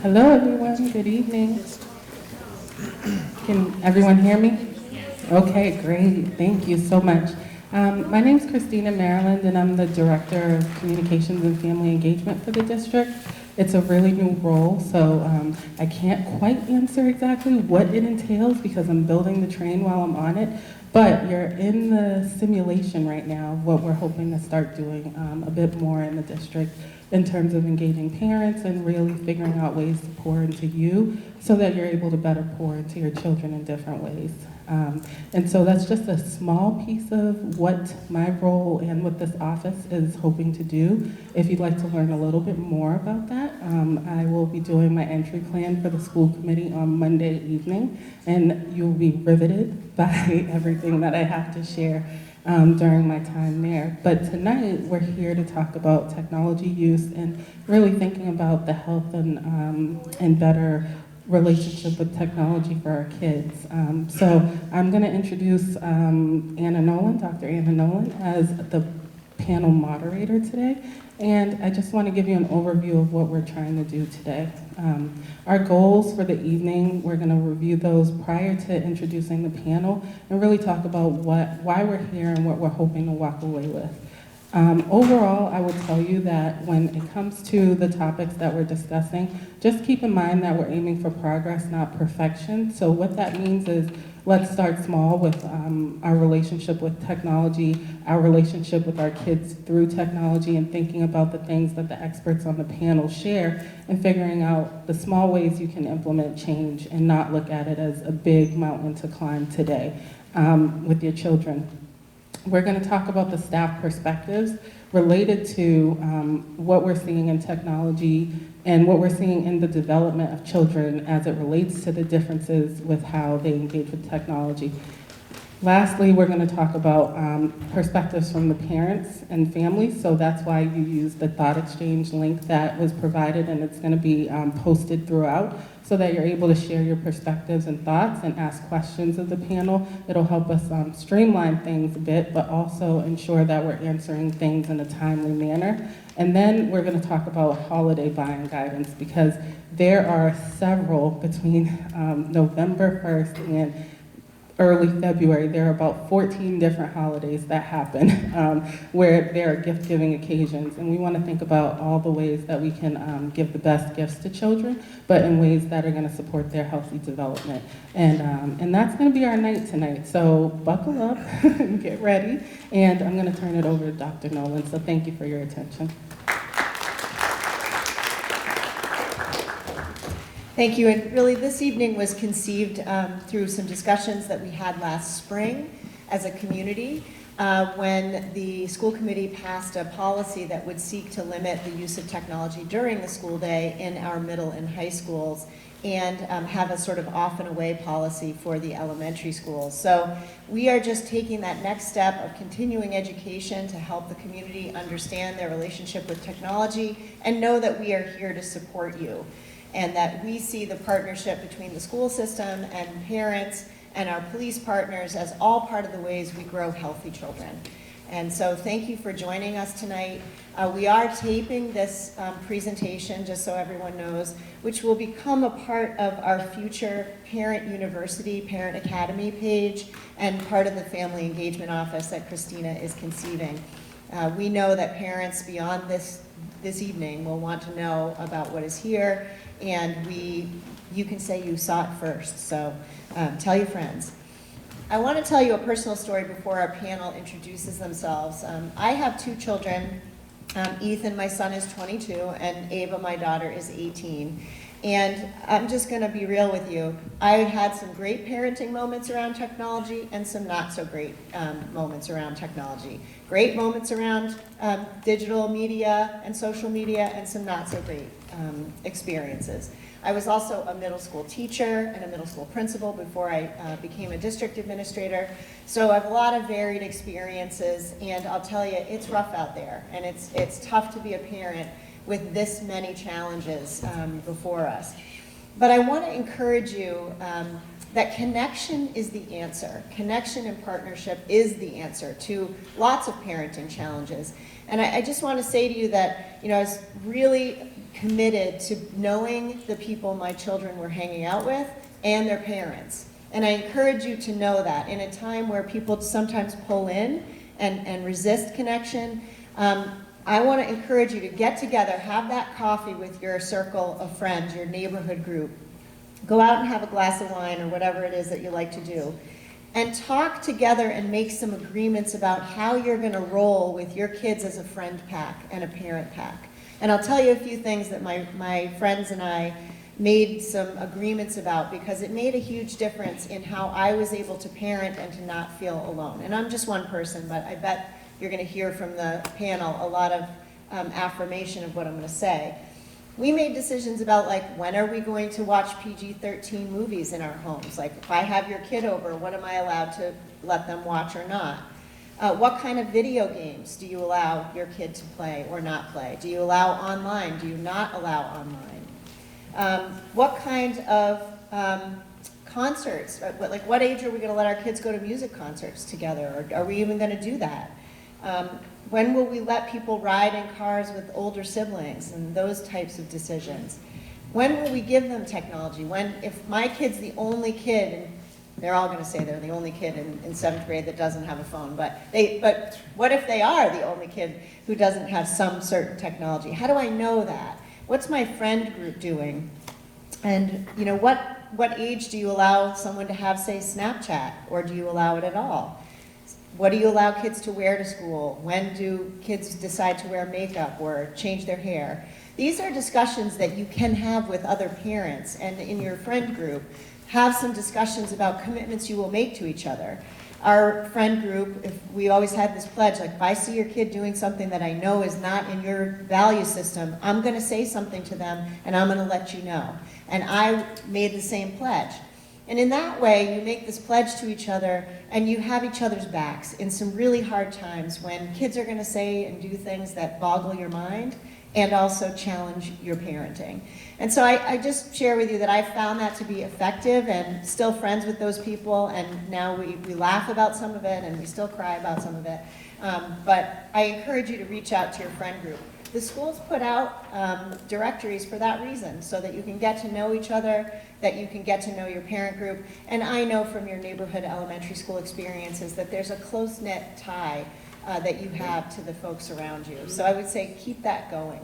Hello, everyone. Good evening. Can everyone hear me? Okay, great. Thank you so much. My name is Christina Maryland, and I'm the Director of Communications and Family Engagement for the district. It's a really new role, so I can't quite answer exactly what it entails because I'm building the train while I'm on it. But you're in the simulation right now of what we're hoping to start doing a bit more in the district in terms of engaging parents and really figuring out ways to pour into you so that you're able to better pour into your children in different ways. And so that's just a small piece of what my role and what this office is hoping to do. If you'd like to learn a little bit more about that, I will be doing my entry plan for the school committee on Monday evening, and you'll be riveted by everything that I have to share during my time there. But tonight, we're here to talk about technology use and really thinking about the health and better relationship with technology for our kids. So I'm going to introduce Anna Nolin, Dr. Anna Nolin, as the panel moderator today. And I just want to give you an overview of what we're trying to do today. Our goals for the evening, we're going to review those prior to introducing the panel and really talk about why we're here and what we're hoping to walk away with. Overall, I will tell you that when it comes to the topics that we're discussing, just keep in mind that we're aiming for progress, not perfection. So what that means is let's start small with our relationship with technology, our relationship with our kids through technology, and thinking about the things that the experts on the panel share and figuring out the small ways you can implement change and not look at it as a big mountain to climb today with your children. We're going to talk about the staff perspectives related to what we're seeing in technology and what we're seeing in the development of children as it relates to the differences with how they engage with technology. Lastly, we're going to talk about perspectives from the parents and families, so that's why you use the thought exchange link that was provided, and it's going to be posted throughout so that you're able to share your perspectives and thoughts and ask questions of the panel. It'll help us streamline things a bit, but also ensure that we're answering things in a timely manner. And then we're going to talk about holiday buying guidance because there are several between November 1st and early February. There are about 14 different holidays that happen where there are gift-giving occasions, and we want to think about all the ways that we can give the best gifts to children, but in ways that are going to support their healthy development. And that's going to be our night tonight, so buckle up and get ready, and I'm going to turn it over to Dr. Nolin, so thank you for your attention. Thank you, and really this evening was conceived through some discussions that we had last spring as a community when the school committee passed a policy that would seek to limit the use of technology during the school day in our middle and high schools and have a sort of off and away policy for the elementary schools. So we are just taking that next step of continuing education to help the community understand their relationship with technology and know that we are here to support you, and that we see the partnership between the school system and parents and our police partners as all part of the ways we grow healthy children. And so thank you for joining us tonight. We are taping this presentation, just so everyone knows, which will become a part of our future Parent University, Parent Academy page, and part of the Family Engagement Office that Christina is conceiving. We know that parents beyond this evening will want to know about what is here, and you can say you saw it first, so tell your friends. I want to tell you a personal story before our panel introduces themselves. I have two children. Ethan, my son, is 22, and Ava, my daughter, is 18. And I'm just going to be real with you. I had some great parenting moments around technology and some not so great moments around technology. Great moments around digital media and social media, and some not so great experiences. I was also a middle school teacher and a middle school principal before I became a district administrator. So I have a lot of varied experiences, and I'll tell you, it's rough out there, and it's tough to be a parent with this many challenges before us. But I want to encourage you that connection is the answer. Connection and partnership is the answer to lots of parenting challenges. And I just want to say to you that, I was really committed to knowing the people my children were hanging out with and their parents. And I encourage you to know that in a time where people sometimes pull in and resist connection, I want to encourage you to get together, have that coffee with your circle of friends, your neighborhood group. Go out and have a glass of wine or whatever it is that you like to do. And talk together and make some agreements about how you're going to roll with your kids as a friend pack and a parent pack. And I'll tell you a few things that my friends and I made some agreements about, because it made a huge difference in how I was able to parent and to not feel alone. And I'm just one person, but I bet you're going to hear from the panel a lot of affirmation of what I'm going to say. We made decisions about, like, when are we going to watch PG-13 movies in our homes? Like, if I have your kid over, what am I allowed to let them watch or not? What kind of video games do you allow your kid to play or not play? Do you allow online? Do you not allow online? What kind of concerts? Like, what age are we going to let our kids go to music concerts together? Or are we even going to do that? When will we let people ride in cars with older siblings and those types of decisions? When will we give them technology? If my kid's the only kid, and they're all going to say they're the only kid in 7th grade that doesn't have a phone, but what if they are the only kid who doesn't have some certain technology? How do I know that? What's my friend group doing? And what age do you allow someone to have, say, Snapchat, or do you allow it at all? What do you allow kids to wear to school? When do kids decide to wear makeup or change their hair? These are discussions that you can have with other parents, and in your friend group, have some discussions about commitments you will make to each other. Our friend group, we always had this pledge, like, if I see your kid doing something that I know is not in your value system, I'm going to say something to them and I'm going to let you know. And I made the same pledge. And in that way, you make this pledge to each other, and you have each other's backs in some really hard times when kids are going to say and do things that boggle your mind and also challenge your parenting. And so I just share with you that I found that to be effective, and still friends with those people, and now we laugh about some of it and we still cry about some of it. But I encourage you to reach out to your friend group. The schools put out directories for that reason, so that you can get to know each other, that you can get to know your parent group. And I know from your neighborhood elementary school experiences that there's a close-knit tie that you have to the folks around you. So I would say keep that going.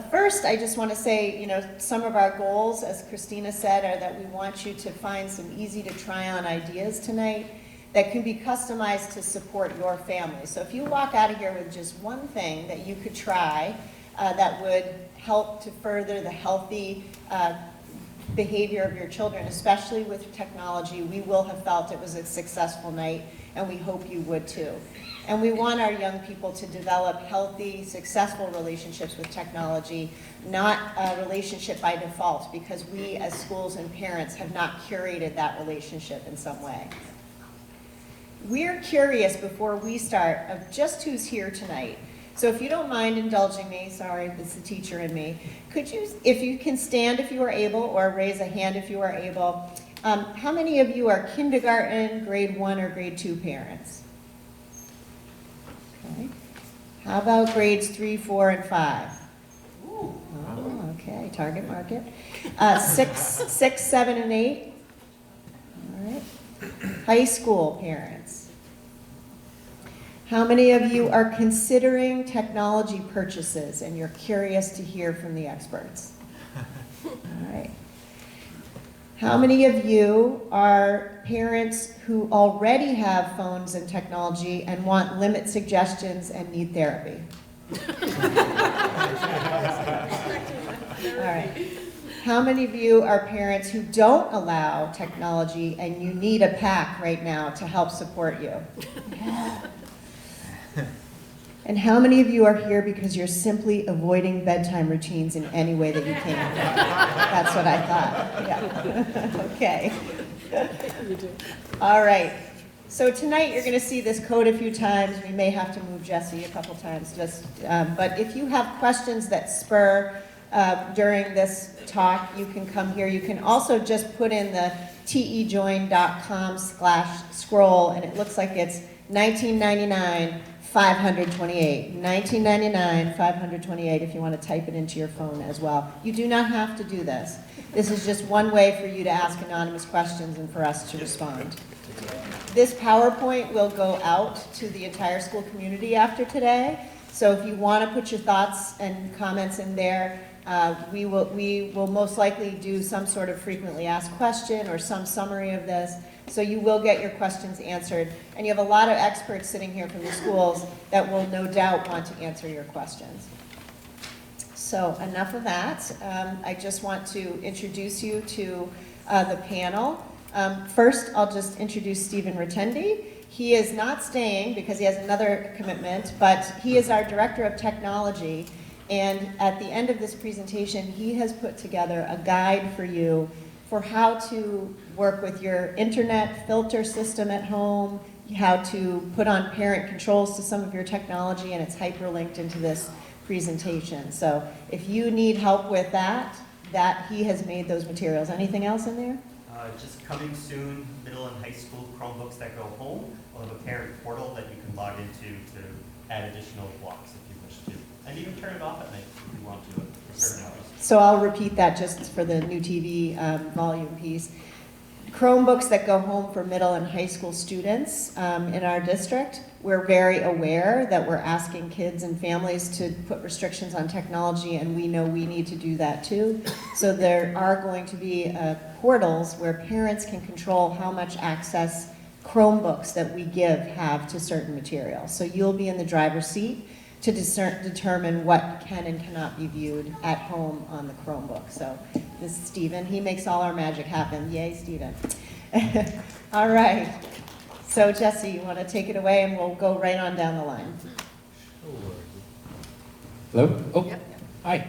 First, I just want to say, some of our goals, as Christina said, are that we want you to find some easy to try on ideas tonight that can be customized to support your family. So if you walk out of here with just one thing that you could try that would help to further the healthy behavior of your children, especially with technology, we will have felt it was a successful night, and we hope you would too. And we want our young people to develop healthy, successful relationships with technology, not a relationship by default, because we as schools and parents have not curated that relationship in some way. We're curious before we start of just who's here tonight. So if you don't mind indulging me, sorry, it's the teacher in me, could you, if you can stand if you are able, or raise a hand if you are able, how many of you are kindergarten, grade 1, or grade 2 parents? Okay. How about grades 3, 4, and 5? Oh, okay, target market. 6, 7, and 8? All right. High school parents. How many of you are considering technology purchases and you're curious to hear from the experts? All right. How many of you are parents who already have phones and technology and want limit suggestions and need therapy? All right. How many of you are parents who don't allow technology and you need a pack right now to help support you? Yeah. And how many of you are here because you're simply avoiding bedtime routines in any way that you can? That's what I thought. Yeah. Okay. You do. All right. So tonight you're going to see this code a few times. We may have to move Jesse a couple times. But if you have questions that spur during this talk, you can come here. You can also just put in the tejoin.com/scroll, and it looks like it's 1999 528. 1999 528 if you want to type it into your phone as well. You do not have to do this. This is just one way for you to ask anonymous questions and for us to respond. This PowerPoint will go out to the entire school community after today. So if you want to put your thoughts and comments in there, we will most likely do some sort of frequently asked question or some summary of this. So you will get your questions answered. And you have a lot of experts sitting here from the schools that will no doubt want to answer your questions. So enough of that. I just want to introduce you to the panel. First, I'll just introduce Stephen Retendi. He is not staying because he has another commitment, but he is our Director of Technology. And at the end of this presentation, he has put together a guide for you for how to work with your internet filter system at home, how to put on parent controls to some of your technology, and it's hyperlinked into this presentation. So if you need help with that, he has made those materials. Anything else in there? Just coming soon, middle and high school Chromebooks that go home. We'll have a parent portal that you can log into to add additional blocks if you wish to. And even turn it off at night if you want to for certain hours. So I'll repeat that just for the new TV volume piece. Chromebooks that go home for middle and high school students in our district. We're very aware that we're asking kids and families to put restrictions on technology, and we know we need to do that too. So there are going to be portals where parents can control how much access Chromebooks that we have to certain materials. So you'll be in the driver's seat to determine what can and cannot be viewed at home on the Chromebook. So this is Stephen. He makes all our magic happen. Yay, Stephen. All right. So Jesse, you want to take it away and we'll go right on down the line. Hello? Oh, yep. Hi.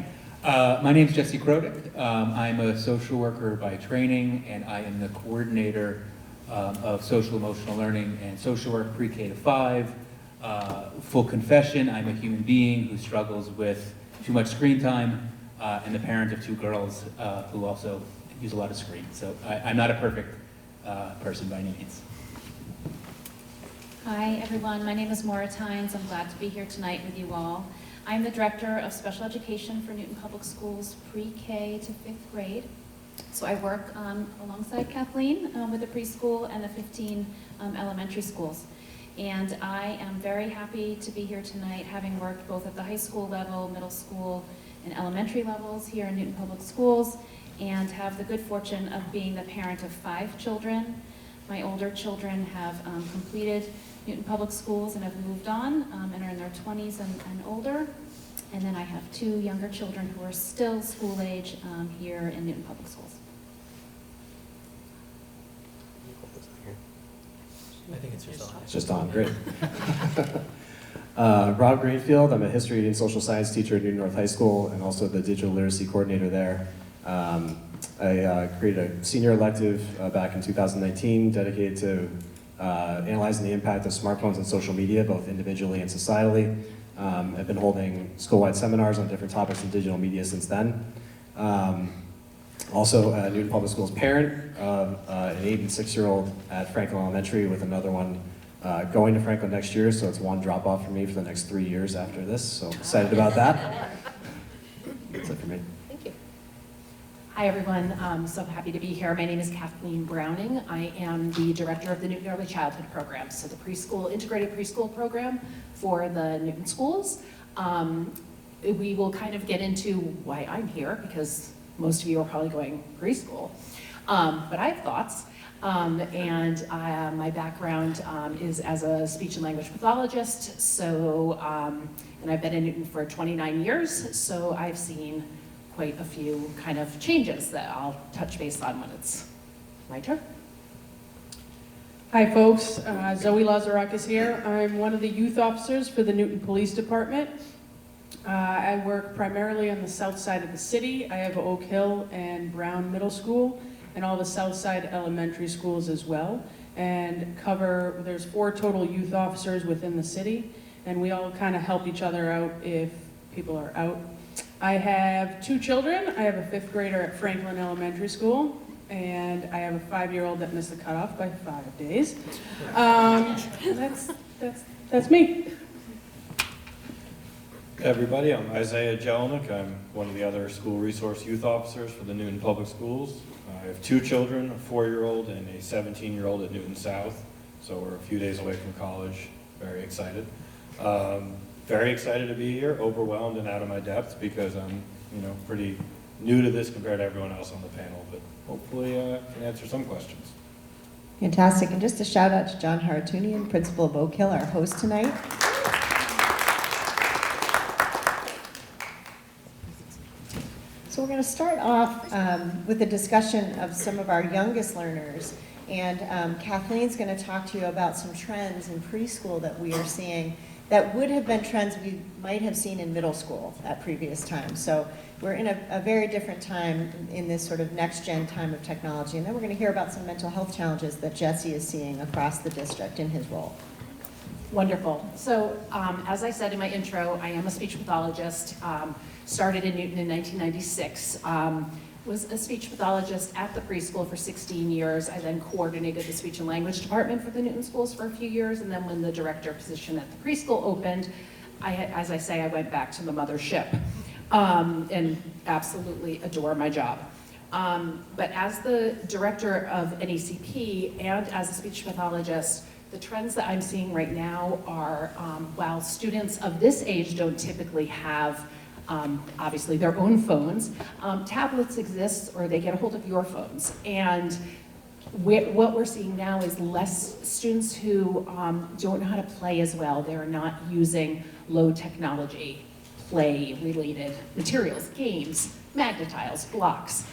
My name is Jesse Krodick. I'm a social worker by training, and I am the coordinator of social emotional learning and social work pre-K to 5. Full confession, I'm a human being who struggles with too much screen time and the parent of 2 girls who also use a lot of screen. So I'm not a perfect person by any means. Hi everyone, my name is Maura Tynes. I'm glad to be here tonight with you all. I'm the Director of Special Education for Newton Public Schools pre-K to 5th grade. So I work alongside Kathleen with the preschool and the 15 elementary schools. And I am very happy to be here tonight, having worked both at the high school level, middle school, and elementary levels here in Newton Public Schools, and have the good fortune of being the parent of 5 children. My older children have completed Newton Public Schools and have moved on and are in their 20s and older. And then I have 2 younger children who are still school age here in Newton Public Schools. I think it's just on. It's just on, great. Rob Greenfield, I'm a history and social science teacher at Newton North High School and also the digital literacy coordinator there. I created a senior elective back in 2019 dedicated to analyzing the impact of smartphones and social media, both individually and societally. I've been holding school-wide seminars on different topics in digital media since then. Also, a Newton Public Schools parent of an 8 and 6-year-old at Franklin Elementary with another one going to Franklin next year, so it's one drop off for me for the next 3 years after this, so excited about that. That's it for me. Thank you. Hi everyone, I'm so happy to be here. My name is Kathleen Browning. I am the director of the Newton Early Childhood Program, so the preschool, integrated preschool program for the Newton schools. We will kind of get into why I'm here, because most of you are probably going preschool, but I have thoughts. My background is as a speech and language pathologist, so, and I've been in Newton for 29 years, so I've seen quite a few kind of changes that I'll touch base on when it's my turn. Hi folks, Zoe Lazarakis here. I'm one of the youth officers for the Newton Police Department. I work primarily on the south side of the city. I have Oak Hill and Brown Middle School and all the south side elementary schools as well, and there's 4 total youth officers within the city, and we all kind of help each other out if people are out. I have 2 children. I have a 5th grader at Franklin Elementary School, and I have a 5-year-old that missed the cutoff by 5 days. That's me. Hey everybody, I'm Isaiah Jelinek. I'm one of the other school resource youth officers for the Newton Public Schools. I have 2 children, a 4-year-old and a 17-year-old at Newton South. So we're a few days away from college. Very excited. Very excited to be here, overwhelmed and out of my depth because I'm, pretty new to this compared to everyone else on the panel, but hopefully can answer some questions. Fantastic. And just a shout out to John Haratunian, principal of Oak Hill, our host tonight. So we're going to start off with a discussion of some of our youngest learners. And Kathleen's going to talk to you about some trends in preschool that we are seeing that would have been trends we might have seen in middle school at previous times. So we're in a very different time in this sort of next-gen time of technology. And then we're going to hear about some mental health challenges that Jesse is seeing across the district in his role. Wonderful. So as I said in my intro, I am a speech pathologist. Started in Newton in 1996. Was a speech pathologist at the preschool for 16 years. I then coordinated the speech and language department for the Newton schools for a few years, and then when the director position at the preschool opened, as I say, I went back to the mothership and absolutely adore my job. But as the director of NECP and as a speech pathologist, the trends that I'm seeing right now are while students of this age don't typically have obviously their own phones, tablets exist or they get a hold of your phones. And what we're seeing now is less students who don't know how to play as well. They're not using low technology play related materials, games, magnetiles, blocks.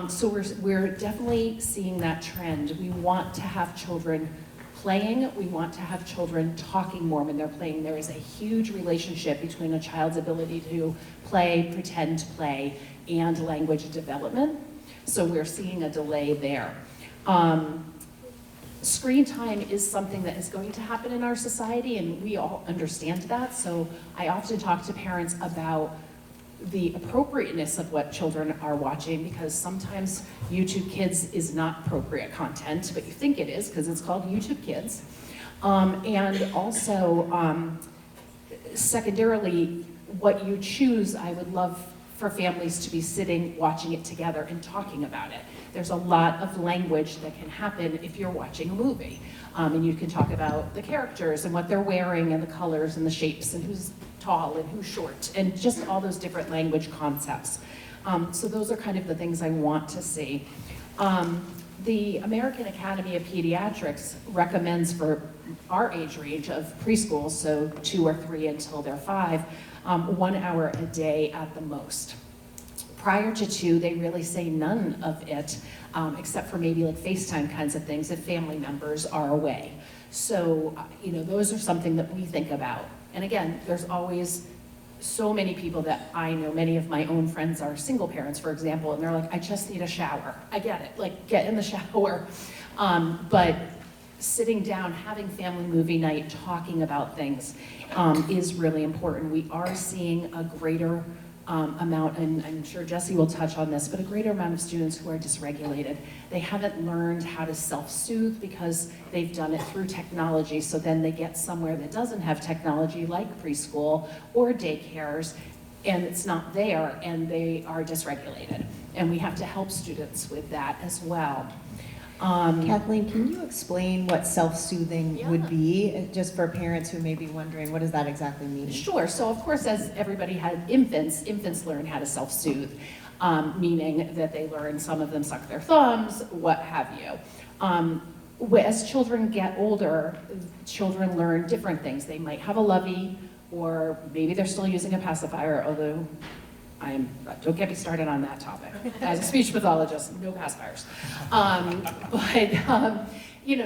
So we're definitely seeing that trend. We want to have children playing, we want to have children talking more when they're playing. There is a huge relationship between a child's ability to play, pretend to play, and language development. So we're seeing a delay there. Screen time is something that is going to happen in our society, and we all understand that. So I often talk to parents about the appropriateness of what children are watching, because sometimes YouTube Kids is not appropriate content, but you think it is because it's called YouTube Kids. And also, secondarily, what you choose, I would love for families to be sitting, watching it together and talking about it. There's a lot of language that can happen if you're watching a movie. And you can talk about the characters and what they're wearing and the colors and the shapes and who's tall and who's short and just all those different language concepts. So those are kind of the things I want to see. The American Academy of Pediatrics recommends for our age range of preschool, so 2 or 3 until they're 5, 1 hour a day at the most. Prior to 2, they really say none of it, except for maybe like FaceTime kinds of things if family members are away. So, those are something that we think about. And again, there's always so many people that I know, many of my own friends are single parents, for example, and they're like, I just need a shower. I get it, like get in the shower. But sitting down, having family movie night, talking about things is really important. We are seeing a greater amount, and I'm sure Jesse will touch on this, but a greater amount of students who are dysregulated. They haven't learned how to self-soothe because they've done it through technology, so then they get somewhere that doesn't have technology like preschool or daycares, and it's not there, and they are dysregulated. And we have to help students with that as well. Kathleen, can you explain what self-soothing would be, just for parents who may be wondering, what does that exactly mean? Sure. So of course, as everybody had infants learn how to self-soothe, meaning that they learn, some of them suck their thumbs, what have you. As children get older, children learn different things. They might have a lovey, or maybe they're still using a pacifier, although don't get me started on that topic. As a speech pathologist, no pacifiers.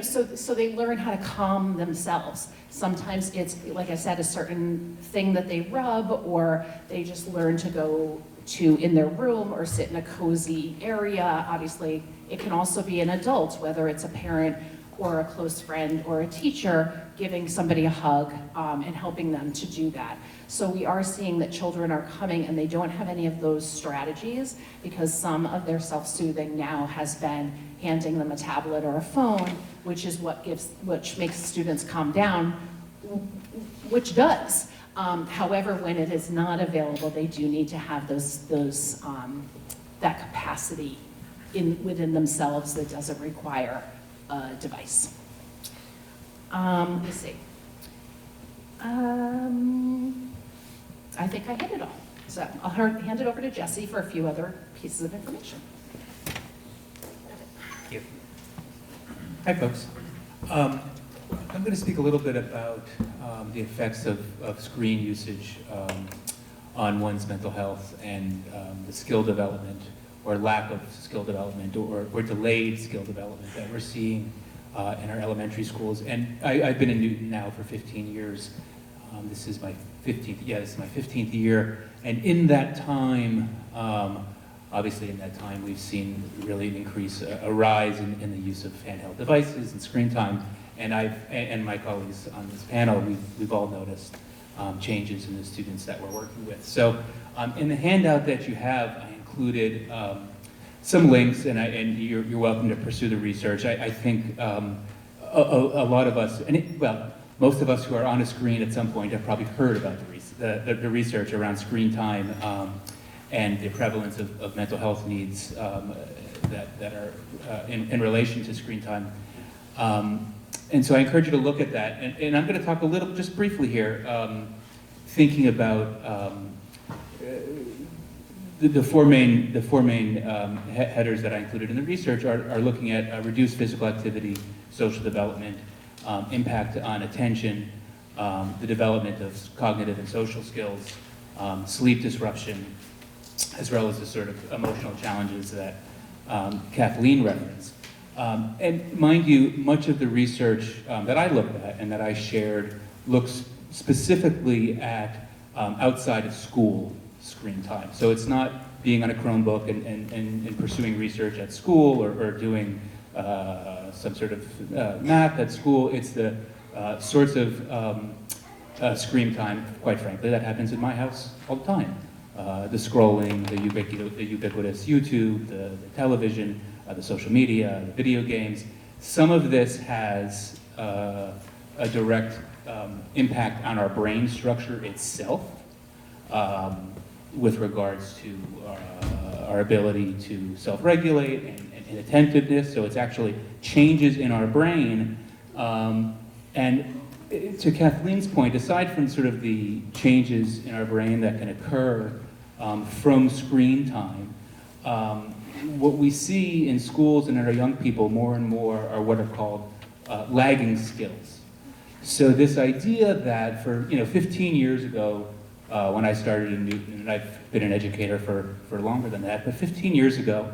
So they learn how to calm themselves. Sometimes it's, like I said, a certain thing that they rub, or they just learn to go to in their room or sit in a cozy area. Obviously, it can also be an adult, whether it's a parent or a close friend or a teacher giving somebody a hug and helping them to do that. So we are seeing that children are coming and they don't have any of those strategies because some of their self-soothing now has been handing them a tablet or a phone, which is which makes students calm down, which does. However, when it is not available, they do need to have that capacity within themselves that doesn't require a device. Let me see. I think I hit it all. So I'll hand it over to Jessie for a few other pieces of information. Thank you. Hi, folks. I'm going to speak a little bit about the effects of screen usage on one's mental health and the skill development or lack of skill development or delayed skill development that we're seeing in our elementary schools. And I've been in Newton now for 15 years. This is my 15th year. And in that time, obviously in that time, we've seen really an increase, a rise in the use of handheld devices and screen time. And and my colleagues on this panel, we've all noticed changes in the students that we're working with. So in the handout that you have, I included some links, and you're welcome to pursue the research. I think a lot of us, most of us who are on a screen at some point have probably heard about the research around screen time and the prevalence of mental health needs that are in relation to screen time. And so I encourage you to look at that. And I'm going to talk a little, just briefly here, thinking about the four main headers that I included in the research are looking at reduced physical activity, social development, impact on attention, the development of cognitive and social skills, sleep disruption, as well as the sort of emotional challenges that Kathleen referenced. And mind you, much of the research that I looked at and that I shared looks specifically at outside of school screen time. So it's not being on a Chromebook and pursuing research at school or doing some sort of math at school. It's the sorts of screen time, quite frankly, that happens in my house all the time. The scrolling, the ubiquitous YouTube, the television, the social media, the video games. Some of this has a direct impact on our brain structure itself with regards to our ability to self-regulate and attentiveness. So it's actually changes in our brain. And to Kathleen's point, aside from sort of the changes in our brain that can occur from screen time, what we see in schools and in our young people more and more are what are called lagging skills. So this idea that for 15 years ago, when I started in Newton, and I've been an educator for longer than that, but 15 years ago,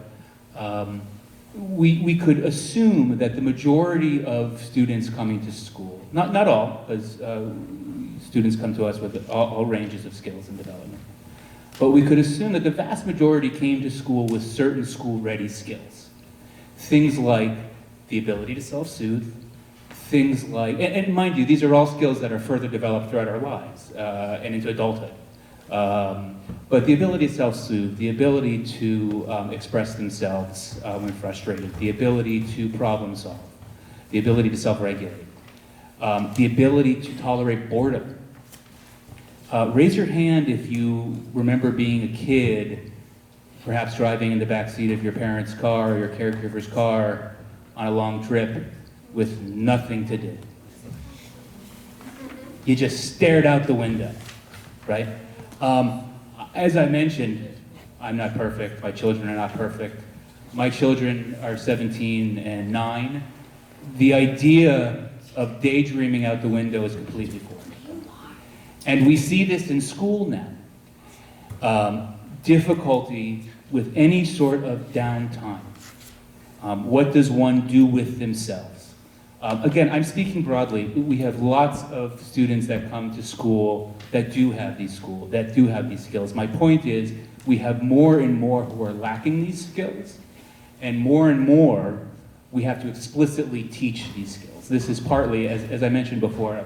we could assume that the majority of students coming to school, not all, because students come to us with all ranges of skills and development, but we could assume that the vast majority came to school with certain school-ready skills. Things like the ability to self-soothe, things like, and mind you, these are all skills that are further developed throughout our lives and into adulthood. But the ability to self-soothe, the ability to express themselves when frustrated, the ability to problem solve, the ability to self-regulate, the ability to tolerate boredom. Raise your hand if you remember being a kid, perhaps driving in the back seat of your parents' car or your caregiver's car on a long trip with nothing to do. You just stared out the window, right? As I mentioned, I'm not perfect. My children are not perfect. My children are 17 and 9. The idea of daydreaming out the window is completely foreign. And we see this in school now. Difficulty with any sort of downtime. What does one do with themselves? Again, I'm speaking broadly. We have lots of students that come to school that do have these skills. My point is, we have more and more who are lacking these skills, and more we have to explicitly teach these skills. This is partly, as I mentioned before,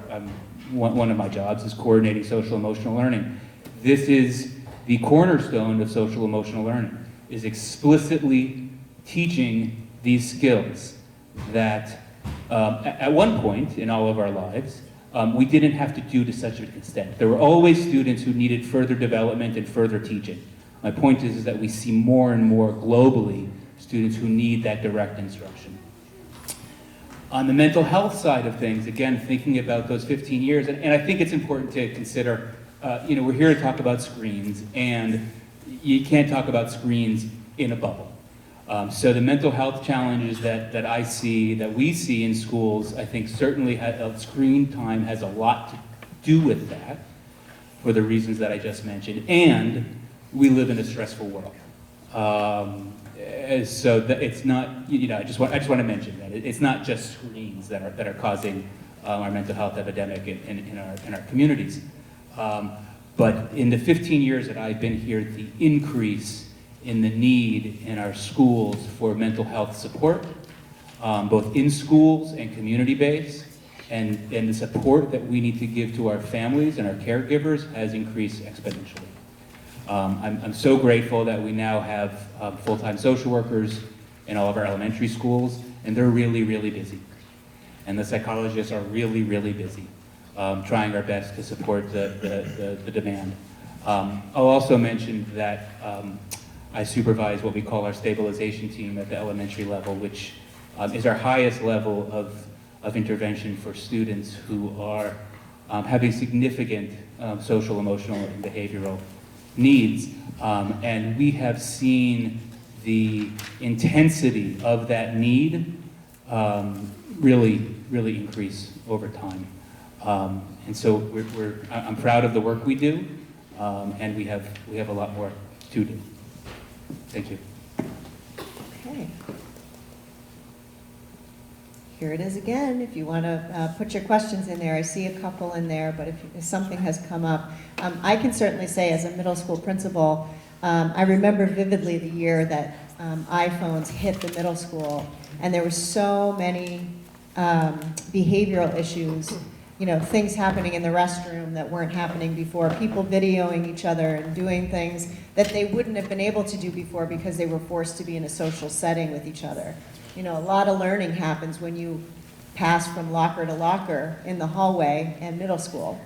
one of my jobs is coordinating social emotional learning. This is the cornerstone of social emotional learning, is explicitly teaching these skills that at one point in all of our lives, we didn't have to do to such an extent. There were always students who needed further development and further teaching. My point is that we see more and more globally students who need that direct instruction. On the mental health side of things, again, thinking about those 15 years, and I think it's important to consider, we're here to talk about screens, and you can't talk about screens in a bubble. So the mental health challenges that I see, that we see in schools, I think certainly screen time has a lot to do with that, for the reasons that I just mentioned, and we live in a stressful world. So that it's not, I just want to mention that it's not just screens that are causing our mental health epidemic in our communities. But in the 15 years that I've been here, the increase in the need in our schools for mental health support, both in schools and community-based, and the support that we need to give to our families and our caregivers has increased exponentially. I'm so grateful that we now have full-time social workers in all of our elementary schools, and they're really, really busy. And the psychologists are really, really busy, trying our best to support the demand. I'll also mention that I supervise what we call our stabilization team at the elementary level, which is our highest level of intervention for students who are having significant social, emotional, and behavioral needs. And we have seen the intensity of that need really, really increase over time. And so I'm proud of the work we do, and we have a lot more to do. Thank you. Okay. Here it is again, if you want to put your questions in there. I see a couple in there, but if something has come up. I can certainly say as a middle school principal, I remember vividly the year that iPhones hit the middle school, and there were so many behavioral issues, things happening in the restroom that weren't happening before, people videoing each other and doing things that they wouldn't have been able to do before because they were forced to be in a social setting with each other. A lot of learning happens when you pass from locker to locker in the hallway in middle school.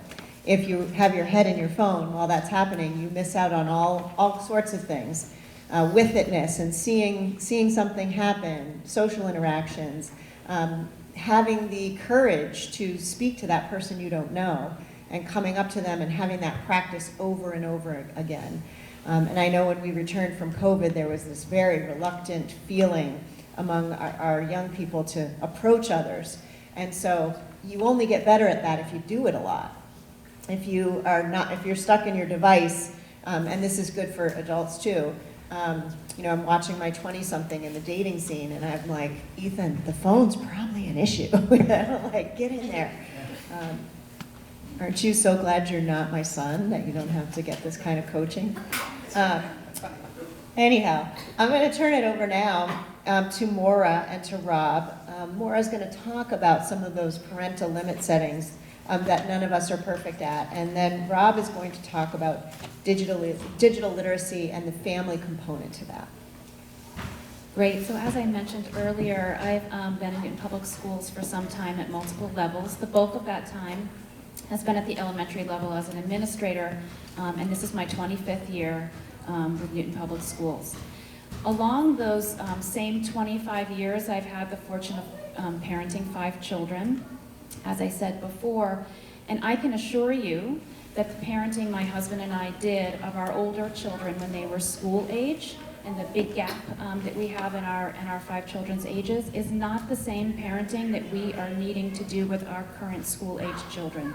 If you have your head in your phone while that's happening, you miss out on all sorts of things. With itness and seeing something happen, social interactions, having the courage to speak to that person you don't know and coming up to them and having that practice over and over again. And I know when we returned from COVID, there was this very reluctant feeling among our young people to approach others. And so you only get better at that if you do it a lot. If you're stuck in your device, and this is good for adults too, I'm watching my 20-something in the dating scene, and I'm like, Ethan, the phone's probably an issue. Like, get in there. Aren't you so glad you're not my son, that you don't have to get this kind of coaching? Anyhow, I'm going to turn it over now to Maura and to Rob. Maura's going to talk about some of those parental limit settings that none of us are perfect at. And then Rob is going to talk about digital literacy and the family component to that. Great. So as I mentioned earlier, I've been in Newton Public Schools for some time at multiple levels. The bulk of that time has been at the elementary level as an administrator, and this is my 25th year with Newton Public Schools. Along those same 25 years, I've had the fortune of parenting 5 children, as I said before, and I can assure you that the parenting my husband and I did of our older children when they were school age, and the big gap that we have in our 5 children's ages, is not the same parenting that we are needing to do with our current school age children.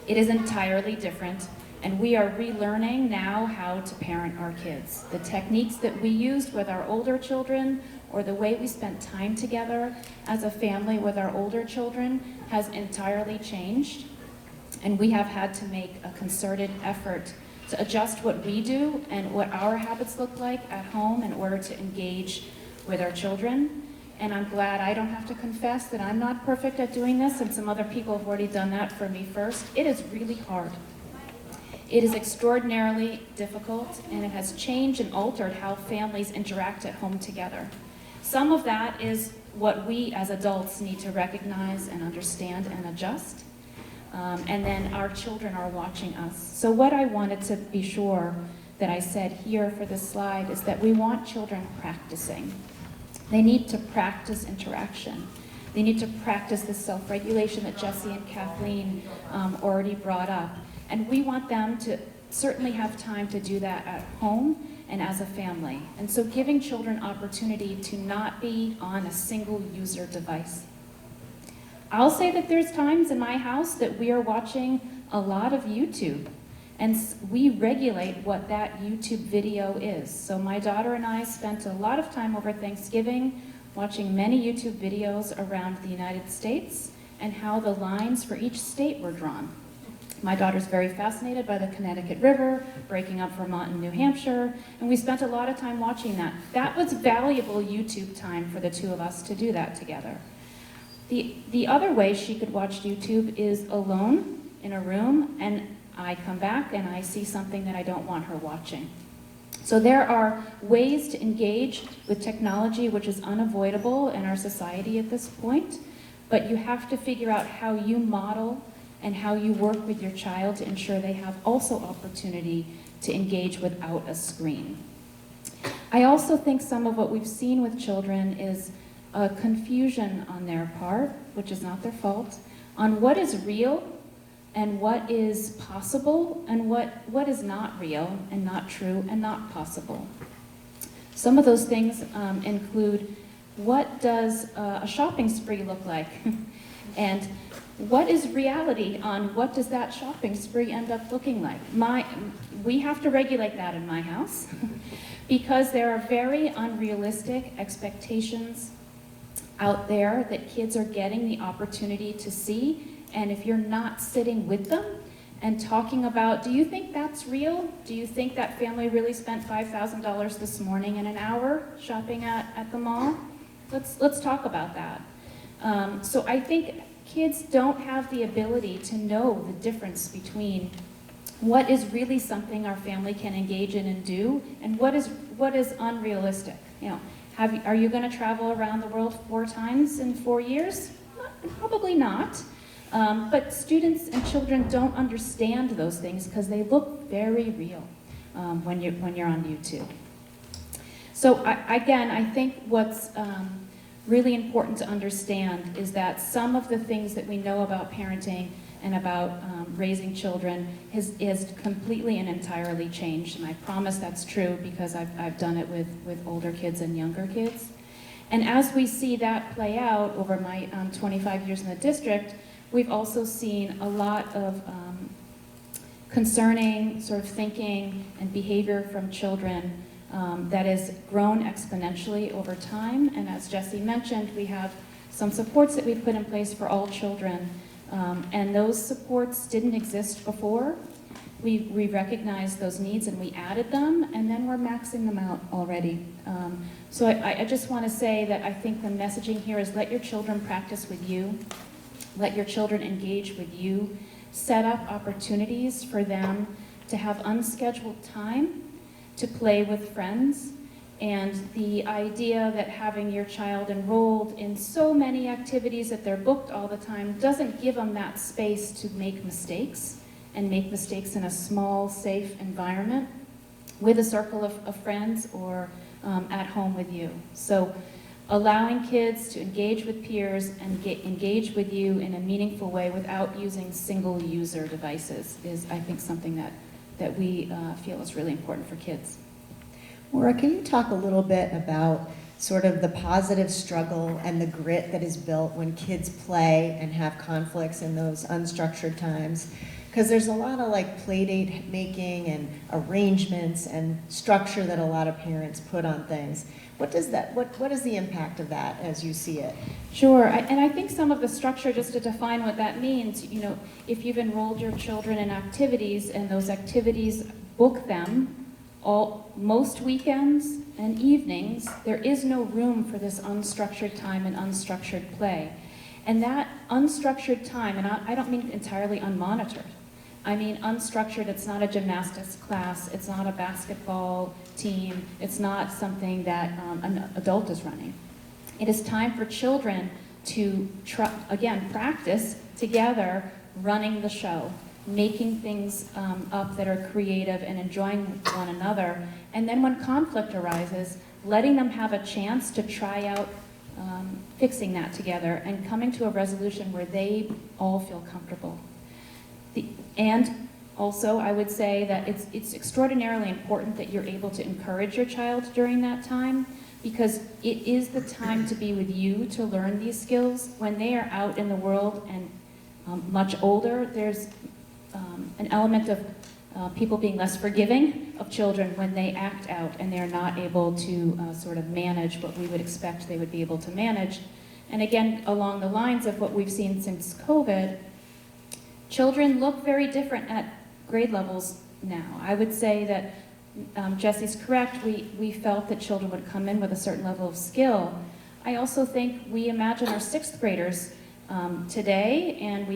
It is entirely different, and we are relearning now how to parent our kids. The techniques that we used with our older children, or the way we spent time together as a family with our older children, has entirely changed, and we have had to make a concerted effort to adjust what we do and what our habits look like at home in order to engage with our children. and I'm glad I don't have to confess that I'm not perfect at doing this, and some other people have already done that for me first. It is really hard. It is extraordinarily difficult, and it has changed and altered how families interact at home together. Some of that is what we as adults need to recognize and understand and adjust. And then our children are watching us. So what I wanted to be sure that I said here for this slide is that we want children practicing. They need to practice interaction. They need to practice the self-regulation that Jesse and Kathleen already brought up. And we want them to certainly have time to do that at home and as a family. And so giving children opportunity to not be on a single user device. I'll say that there's times in my house that we are watching a lot of YouTube, and we regulate what that YouTube video is. So my daughter and I spent a lot of time over Thanksgiving watching many YouTube videos around the United States and how the lines for each state were drawn. My daughter's very fascinated by the Connecticut River, breaking up Vermont and New Hampshire, and we spent a lot of time watching that. That was valuable YouTube time for the two of us to do that together. The other way she could watch YouTube is alone in a room, and I come back and I see something that I don't want her watching. So there are ways to engage with technology which is unavoidable in our society at this point, but you have to figure out how you model and how you work with your child to ensure they have also opportunity to engage without a screen. I also think some of what we've seen with children is a confusion on their part, which is not their fault, on what is real and what is possible and what is not real and not true and not possible. Some of those things include, what does a shopping spree look like? And what is reality on what does that shopping spree end up looking like? We have to regulate that in my house because there are very unrealistic expectations out there that kids are getting the opportunity to see, and if you're not sitting with them and talking about, do you think that's real? Do you think that family really spent $5,000 this morning in an hour shopping at the mall? Let's talk about that. So I think kids don't have the ability to know the difference between what is really something our family can engage in and do, and what is unrealistic. You know, are you going to travel around the world 4 times in 4 years? Probably not. But students and children don't understand those things because they look very real when you're on YouTube. So again, I think what's really important to understand is that some of the things that we know about parenting and about raising children is completely and entirely changed. And I promise that's true because I've done it with older kids and younger kids. And as we see that play out over my 25 years in the district, we've also seen a lot of concerning sort of thinking and behavior from children that has grown exponentially over time. And as Jesse mentioned, we have some supports that we've put in place for all children. And those supports didn't exist before. We recognized those needs and we added them, and then we're maxing them out already. So I just want to say that I think the messaging here is let your children practice with you. Let your children engage with you. Set up opportunities for them to have unscheduled time to play with friends. And the idea that having your child enrolled in so many activities that they're booked all the time doesn't give them that space to make mistakes, and make mistakes in a small, safe environment with a circle of friends or at home with you. So allowing kids to engage with peers and engage with you in a meaningful way without using single user devices is, I think, something that we feel is really important for kids. Maura, can you talk a little bit about sort of the positive struggle and the grit that is built when kids play and have conflicts in those unstructured times? Because there's a lot of like play date making and arrangements and structure that a lot of parents put on things. What is the impact of that as you see it? Sure, and I think some of the structure, just to define what that means, you know, if you've enrolled your children in activities and those activities book them most weekends and evenings, there is no room for this unstructured time and unstructured play. And that unstructured time, and I don't mean entirely unmonitored, I mean unstructured, it's not a gymnastics class, it's not a basketball team, it's not something that an adult is running. It is time for children to, again, practice together running the show, making things up that are creative and enjoying one another. And then when conflict arises, letting them have a chance to try out fixing that together and coming to a resolution where they all feel comfortable. And also, I would say that it's extraordinarily important that you're able to encourage your child during that time, because it is the time to be with you to learn these skills. When they are out in the world and much older, there's an element of people being less forgiving of children when they act out and they're not able to sort of manage what we would expect they would be able to manage. And again, along the lines of what we've seen since COVID, children look very different at grade levels now. I would say that Jesse's correct. We felt that children would come in with a certain level of skill. I also think we imagine our sixth graders today and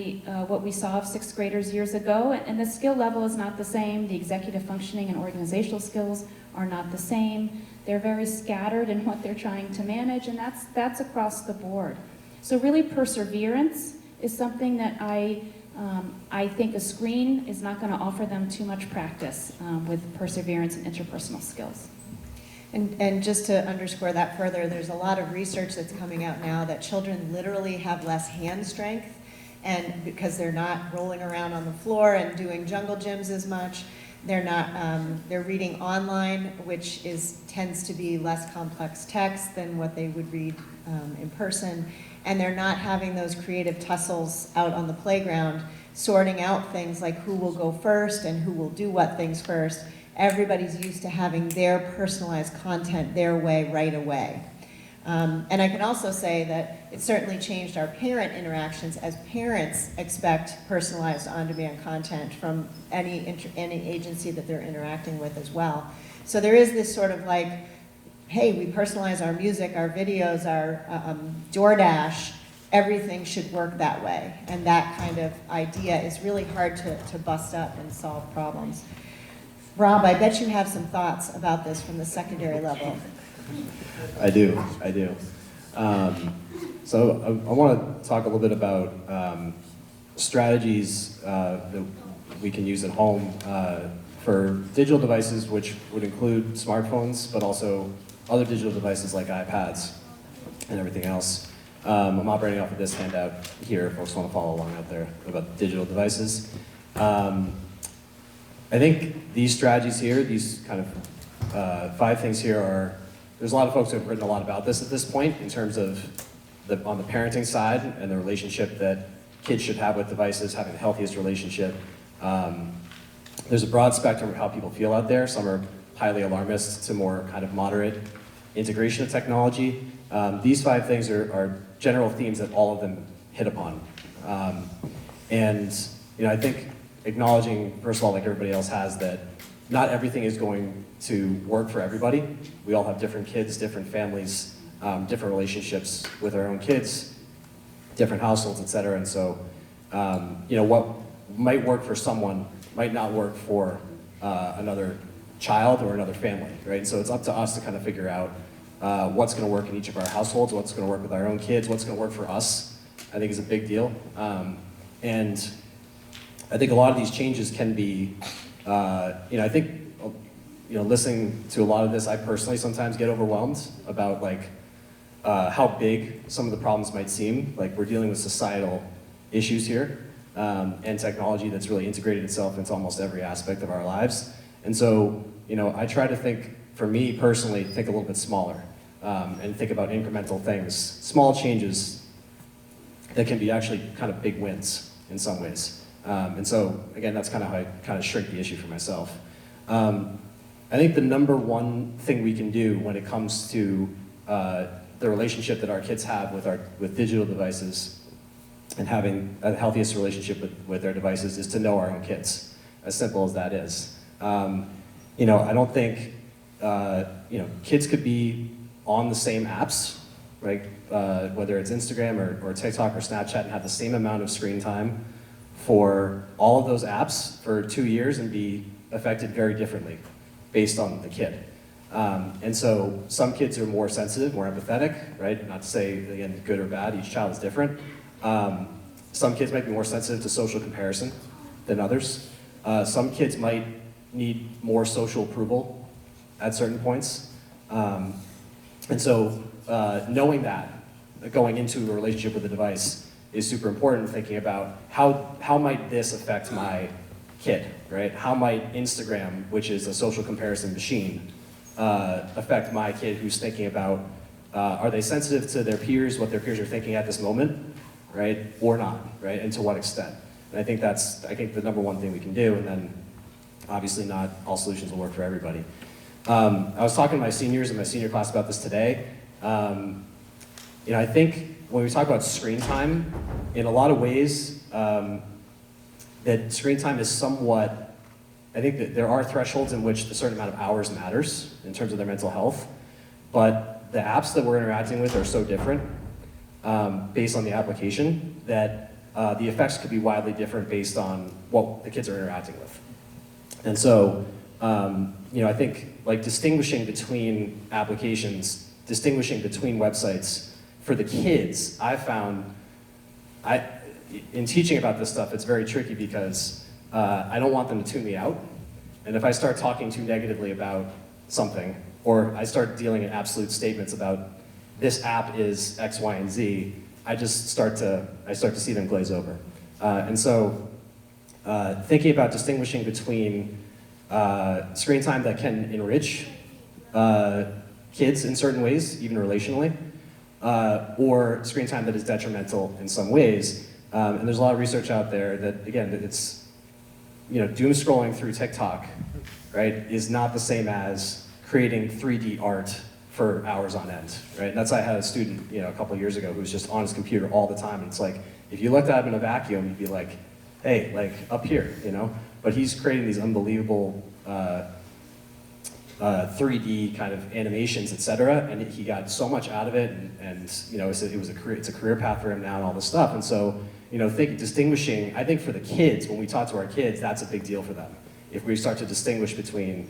what we saw of sixth graders years ago, and the skill level is not the same. The executive functioning and organizational skills are not the same. They're very scattered in what they're trying to manage, and that's across the board. So really perseverance is something that I think a screen is not going to offer them too much practice with perseverance and interpersonal skills. And just to underscore that further, there's a lot of research that's coming out now that children literally have less hand strength, and because they're not rolling around on the floor and doing jungle gyms as much, they're reading online, which tends to be less complex text than what they would read in person, and they're not having those creative tussles out on the playground, sorting out things like who will go first and who will do what things first. Everybody's used to having their personalized content their way right away. And I can also say that it certainly changed our parent interactions, as parents expect personalized on-demand content from any agency that they're interacting with as well. So there is this sort of like, hey, we personalize our music, our videos, our DoorDash, everything should work that way. And that kind of idea is really hard to bust up and solve problems. Rob, I bet you have some thoughts about this from the secondary level. I do. So I want to talk a little bit about strategies that we can use at home for digital devices, which would include smartphones, but also other digital devices like iPads and everything else. I'm operating off of this handout here, if folks want to follow along out there about digital devices. I think these strategies here, these kind of 5 things here there's a lot of folks who have written a lot about this at this point in terms of on the parenting side and the relationship that kids should have with devices, having the healthiest relationship. There's a broad spectrum of how people feel out there. Some are highly alarmist to more kind of moderate integration of technology. These 5 things are general themes that all of them hit upon. And I think acknowledging, first of all, like everybody else has, that not everything is going to work for everybody. We all have different kids, different families, different relationships with our own kids, different households, et cetera. And so, what might work for someone might not work for another child or another family, right? And so it's up to us to kind of figure out what's going to work in each of our households, what's going to work with our own kids, what's going to work for us, I think is a big deal. And I think a lot of these changes can be, I think, listening to a lot of this, I personally sometimes get overwhelmed about like how big some of the problems might seem. Like we're dealing with societal issues here and technology that's really integrated itself into almost every aspect of our lives. And so, I try to think, for me personally, think a little bit smaller and think about incremental things, small changes that can be actually kind of big wins in some ways. And so, again, that's kind of how I kind of shrink the issue for myself. I think the number one thing we can do when it comes to the relationship that our kids have with digital devices and having a healthiest relationship with their devices is to know our own kids, as simple as that is. I don't think, kids could be on the same apps, right? Whether it's Instagram or TikTok or Snapchat, and have the same amount of screen time for all of those apps for 2 years and be affected very differently based on the kid. And so some kids are more sensitive, more empathetic, right? Not to say, again, good or bad, each child is different. Some kids might be more sensitive to social comparison than others. Some kids might need more social approval at certain points. And so knowing that, going into a relationship with the device is super important, thinking about how might this affect my kid, right? How might Instagram, which is a social comparison machine, affect my kid who's thinking about, are they sensitive to their peers, what their peers are thinking at this moment, right? Or not, right? And to what extent? And I think that's, the number one thing we can do, and then obviously not all solutions will work for everybody. I was talking to my seniors in my senior class about this today. I think when we talk about screen time, in a lot of ways, that screen time is somewhat, I think that there are thresholds in which a certain amount of hours matters in terms of their mental health, but the apps that we're interacting with are so different based on the application that the effects could be wildly different based on what the kids are interacting with. And so, I think like distinguishing between applications, distinguishing between websites for the kids, I found, in teaching about this stuff, it's very tricky because I don't want them to tune me out. And if I start talking too negatively about something, or I start dealing in absolute statements about this app is X, Y, and Z, I start to see them glaze over. And so thinking about distinguishing between screen time that can enrich kids in certain ways, even relationally, or screen time that is detrimental in some ways. And there's a lot of research out there that, again, that it's, doom scrolling through TikTok, right, is not the same as creating 3D art for hours on end, right? And that's why I had a student, a couple of years ago who was just on his computer all the time. And it's like, if you looked at him in a vacuum, you'd be like, hey, like up here, But he's creating these unbelievable 3D kind of animations, et cetera, and he got so much out of it, and it's a career path for him now and all this stuff. And so, distinguishing, I think for the kids, when we talk to our kids, that's a big deal for them. If we start to distinguish between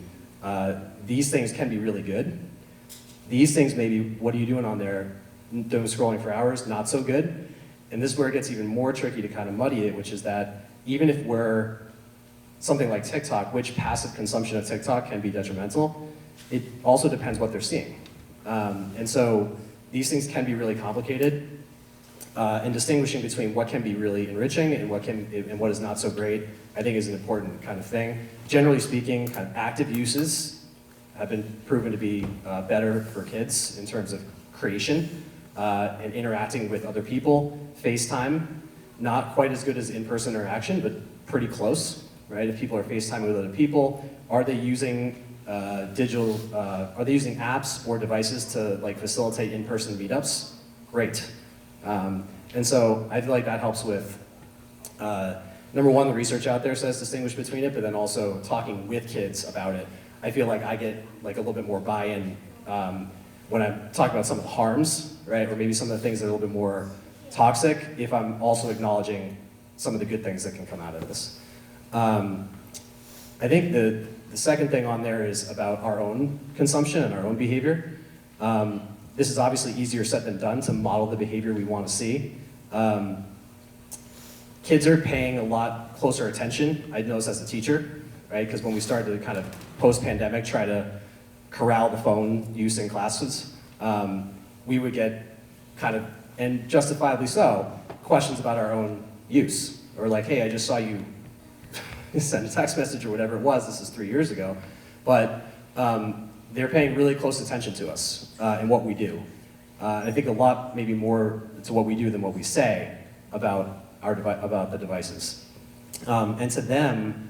these things can be really good, these things maybe, what are you doing on there? Doom scrolling for hours, not so good. And this is where it gets even more tricky to kind of muddy it, which is that even if we're something like TikTok, which passive consumption of TikTok can be detrimental, it also depends what they're seeing. And so these things can be really complicated, and distinguishing between what can be really enriching and what is not so great, I think is an important kind of thing. Generally speaking, kind of active uses have been proven to be better for kids in terms of creation and interacting with other people. FaceTime, not quite as good as in-person interaction, but pretty close. Right? If people are FaceTiming with other people, are they using are they using apps or devices to like facilitate in-person meetups? Great. And so I feel like that helps with, number one, the research out there says distinguish between it, but then also talking with kids about it. I feel like I get like a little bit more buy-in when I'm talking about some of the harms, right? Or maybe some of the things that are a little bit more toxic, if I'm also acknowledging some of the good things that can come out of this. I think the second thing on there is about our own consumption and our own behavior. This is obviously easier said than done to model the behavior we want to see. Kids are paying a lot closer attention, I noticed as a teacher, right? Because when we started to kind of post-pandemic try to corral the phone use in classes, we would get kind of, and justifiably so, questions about our own use. Or like, hey, I just saw you send a text message or whatever it was, this is 3 years ago, but they're paying really close attention to us and what we do. I think a lot, maybe more to what we do than what we say about the devices. And to them,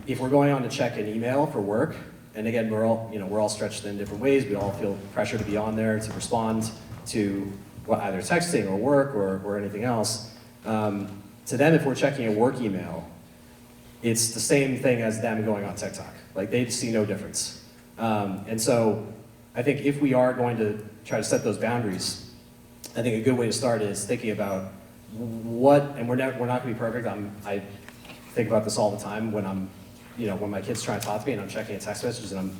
if we're going on to check an email for work, and again, we're all stretched in different ways, we all feel pressure to be on there to respond to either texting or work or anything else. To them, if we're checking a work email, it's the same thing as them going on TikTok. Like they see no difference. And so I think if we are going to try to set those boundaries, I think a good way to start is thinking about what, and we're not going to be perfect. I think about this all the time when when my kids try to talk to me and I'm checking a text message and I'm,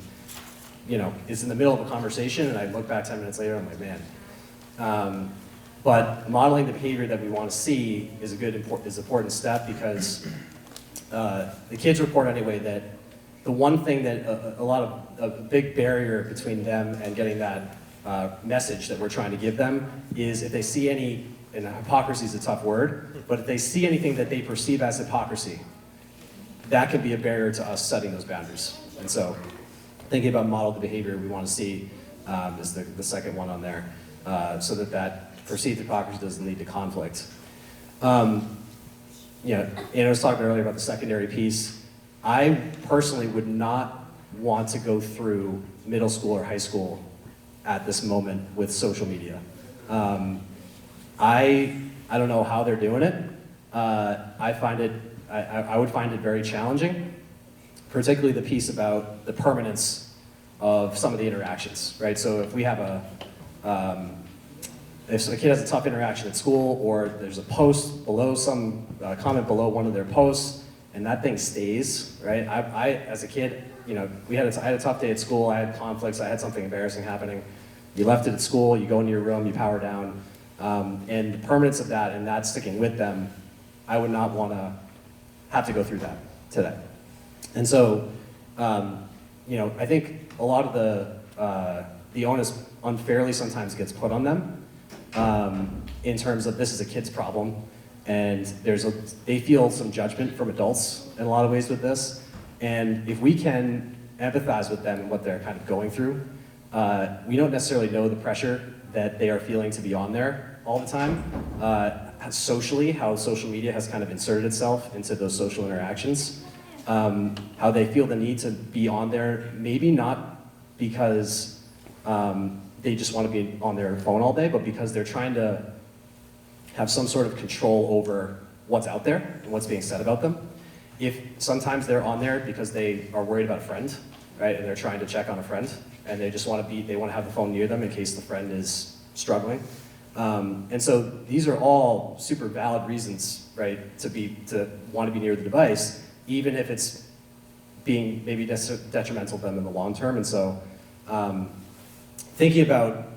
it's in the middle of a conversation and I look back 10 minutes later and I'm like, man. But modeling the behavior that we want to see is is an important step because the kids report anyway that the one thing that a big barrier between them and getting that message that we're trying to give them is if they see any, and hypocrisy is a tough word, but if they see anything that they perceive as hypocrisy, that can be a barrier to us setting those boundaries. And so thinking about model the behavior we want to see is the second one on there, so that perceived hypocrisy doesn't lead to conflict. I was talking earlier about the secondary piece. I personally would not want to go through middle school or high school at this moment with social media. I don't know how they're doing it. I would find it very challenging, particularly the piece about the permanence of some of the interactions, right? So if we have if a kid has a tough interaction at school, or there's a post below some comment below one of their posts, and that thing stays, right? I as a kid, I had a tough day at school, I had conflicts, I had something embarrassing happening. You left it at school, you go into your room, you power down, and the permanence of that and that sticking with them, I would not want to have to go through that today. And so, I think a lot of the onus unfairly sometimes gets put on them in terms of this is a kid's problem, and they feel some judgment from adults in a lot of ways with this. And if we can empathize with them and what they're kind of going through, we don't necessarily know the pressure that they are feeling to be on there all the time. Socially, how social media has kind of inserted itself into those social interactions, how they feel the need to be on there, maybe not because they just want to be on their phone all day, but because they're trying to have some sort of control over what's out there and what's being said about them. If sometimes they're on there because they are worried about a friend, right, and they're trying to check on a friend, and they just want to have the phone near them in case the friend is struggling. And so these are all super valid reasons, right, to want to be near the device, even if it's being maybe detrimental to them in the long term. And so thinking about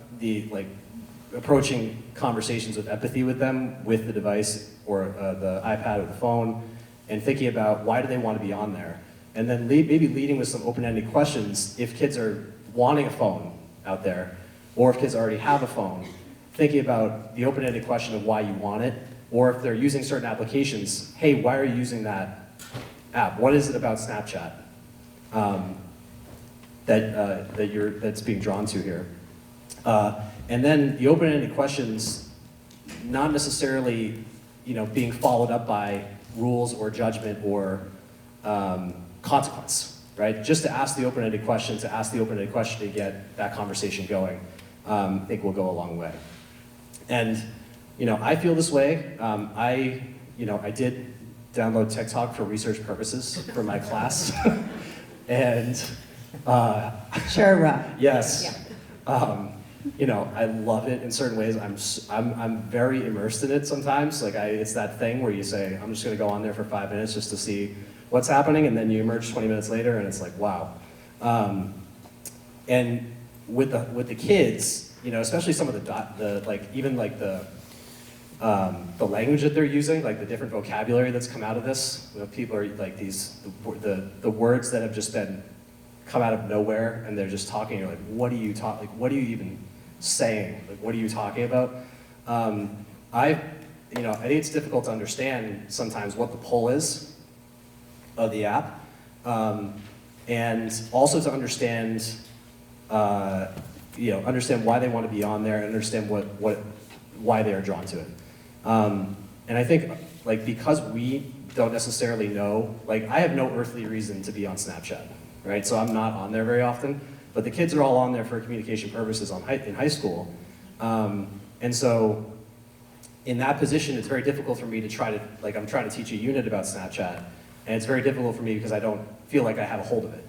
approaching conversations with empathy with them with the device or the iPad or the phone, and thinking about why do they want to be on there, and then maybe leading with some open-ended questions if kids are wanting a phone out there, or if kids already have a phone, thinking about the open-ended question of why you want it, or if they're using certain applications, hey, why are you using that app? What is it about Snapchat that's being drawn to here? And then the open-ended questions, not necessarily being followed up by rules or judgment or consequence, right? Just to ask the open-ended question, to get that conversation going, I think will go a long way. And, I feel this way. I did download TikTok for research purposes for my class. And, Sure, Rob. yes. I love it in certain ways. I'm very immersed in it sometimes. It's that thing where you say, I'm just gonna go on there for 5 minutes just to see what's happening, and then you emerge 20 minutes later and it's like, wow. And with the kids, especially some of the language that they're using, like the different vocabulary that's come out of this. People are like the words that have just been come out of nowhere, and they're just talking. You're like, what are you what are you even saying? Like, what are you talking about? I think it's difficult to understand sometimes what the pull is of the app, and also to understand, understand why they want to be on there, and understand why they are drawn to it. And I think, because we don't necessarily know, I have no earthly reason to be on Snapchat, right? So I'm not on there very often, but the kids are all on there for communication purposes in high school. And so in that position, it's very difficult for me to I'm trying to teach a unit about Snapchat. And it's very difficult for me because I don't feel like I have a hold of it.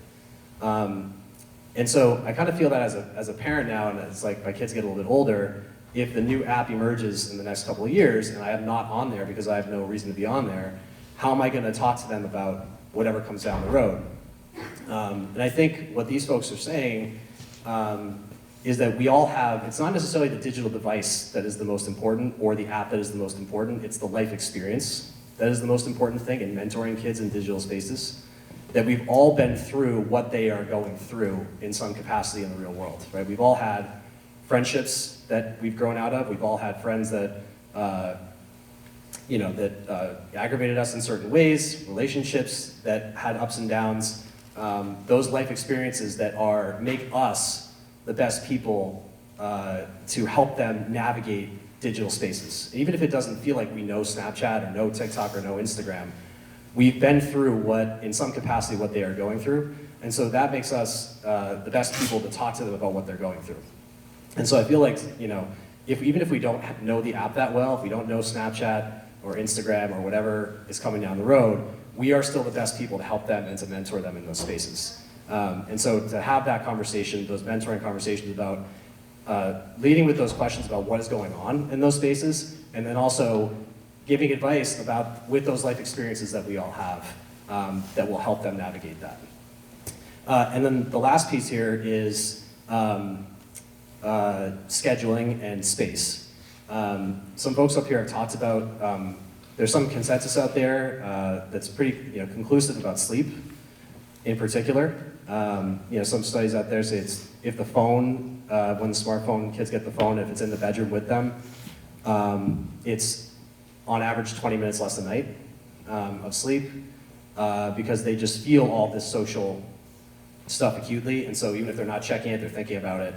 And so I kind of feel that as a parent now, and it's like my kids get a little bit older, if the new app emerges in the next couple of years and I am not on there because I have no reason to be on there, how am I going to talk to them about whatever comes down the road? And I think what these folks are saying is that we all have, it's not necessarily the digital device that is the most important or the app that is the most important, it's the life experience that is the most important thing in mentoring kids in digital spaces. That we've all been through what they are going through in some capacity in the real world, right? We've all had friendships that we've grown out of. We've all had friends that, aggravated us in certain ways, relationships that had ups and downs. Those life experiences that make us the best people to help them navigate digital spaces. Even if it doesn't feel like we know Snapchat or know TikTok or know Instagram, we've been through in some capacity, what they are going through. And so that makes us the best people to talk to them about what they're going through. And so I feel like, even if we don't know the app that well, if we don't know Snapchat or Instagram or whatever is coming down the road, we are still the best people to help them and to mentor them in those spaces. And so to have that conversation, those mentoring conversations about leading with those questions about what is going on in those spaces, and then also giving advice with those life experiences that we all have that will help them navigate that. And then the last piece here is scheduling and space. Some folks up here have talked about, there's some consensus out there that's pretty conclusive about sleep in particular. Some studies out there say it's if the phone, when the smartphone, kids get the phone, if it's in the bedroom with them, it's on average 20 minutes less a night of sleep because they just feel all this social stuff acutely, and so even if they're not checking it, they're thinking about it.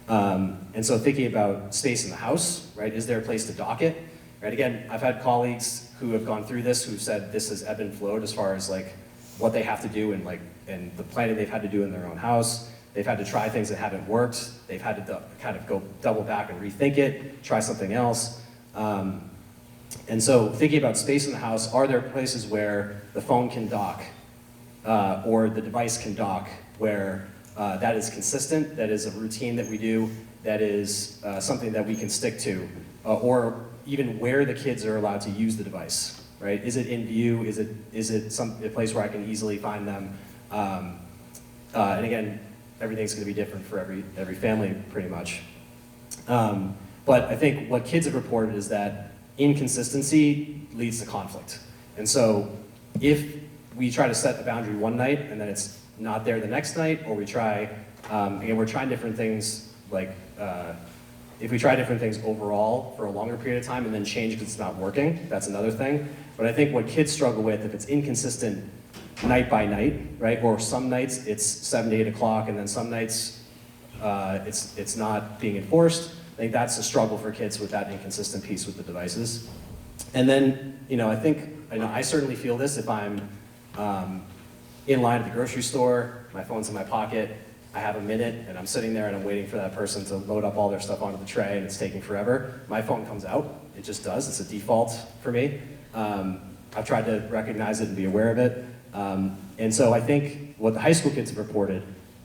And so thinking about space in the house, right? Is there a place to dock it? Right? Again, I've had colleagues who have gone through this who've said this has ebbed and flowed as far as like what they have to do and the planning they've had to do in their own house. They've had to try things that haven't worked. They've had to kind of go double back and rethink it, try something else. And so thinking about space in the house, are there places where the phone can dock or the device can dock where that is consistent, that is a routine that we do, that is something that we can stick to, or even where the kids are allowed to use the device, right? Is it in view? Is it a place where I can easily find them? And again, everything's going to be different for every family pretty much. But I think what kids have reported is that inconsistency leads to conflict. And so if we try to set a boundary one night and then it's not there the next night, or we try, again, we're trying different things, like if we try different things overall for a longer period of time and then change because it's not working, that's another thing. But I think what kids struggle with, if it's inconsistent night by night, right, or some nights it's 7 to 8 o'clock and then some nights it's not being enforced, I think that's a struggle for kids with that inconsistent piece with the devices. And then, I certainly feel this if I'm in line at the grocery store, my phone's in my pocket, I have a minute and I'm sitting there and I'm waiting for that person to load up all their stuff onto the tray and it's taking forever, my phone comes out. It just does. It's a default for me. I've tried to recognize it and be aware of it. And so I think what the high school kids have reported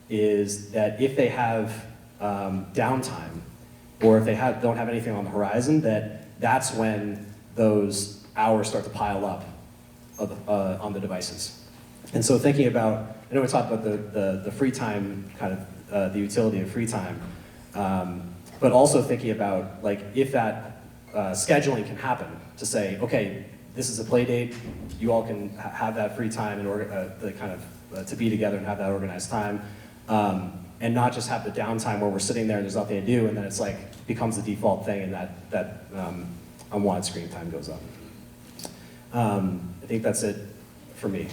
is that if they have downtime or if they don't have anything on the horizon, that's when those hours start to pile up on the devices. And so thinking about, I know we talked about the free time, kind of the utility of free time, but also thinking about like if that scheduling can happen to say, okay, this is a play date, you all can have that free time and to be together and have that organized time, and not just have the downtime where we're sitting there and there's nothing to do, and then it's like becomes the default thing and that unwanted screen time goes up. I think that's it for me.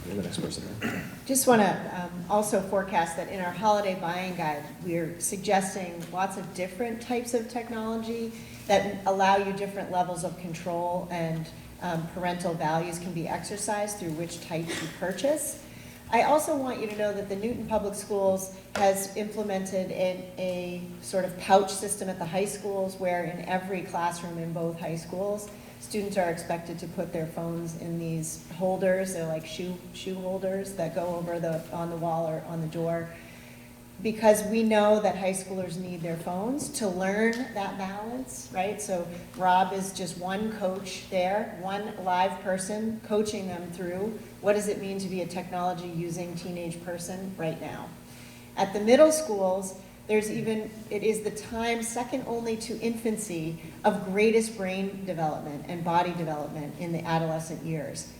You're the next person. Just want to also forecast that in our holiday buying guide, we're suggesting lots of different types of technology that allow you different levels of control, and parental values can be exercised through which types you purchase. I also want you to know that the Newton Public Schools has implemented a sort of pouch system at the high schools where in every classroom in both high schools Students are expected to put their phones in these holders, they're like shoe holders that go over on the wall or on the door. Because we know that high schoolers need their phones to learn that balance, right? So Rob is just one coach there, one live person coaching them through what does it mean to be a technology using teenage person right now. At the middle schools, it is the time second only to infancy of greatest brain development and body development in the adolescent years.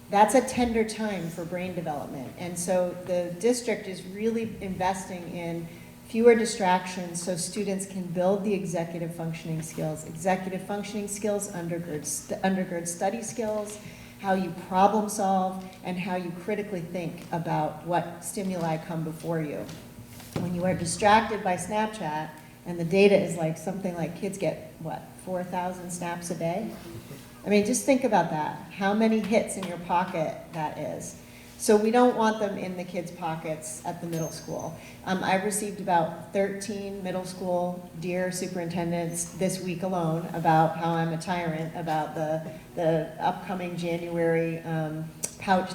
That's a tender time for brain development. And so the district is really investing in fewer distractions so students can build the executive functioning skills. Executive functioning skills undergird study skills, how you problem solve, and how you critically think about what stimuli come before you. When you are distracted by Snapchat, and the data is like something like kids get, 4,000 snaps a day? I mean, just think about that, how many hits in your pocket that is. So we don't want them in the kids' pockets at the middle school. I've received about 13 middle school Dear Superintendents this week alone about how I'm a tyrant about the upcoming January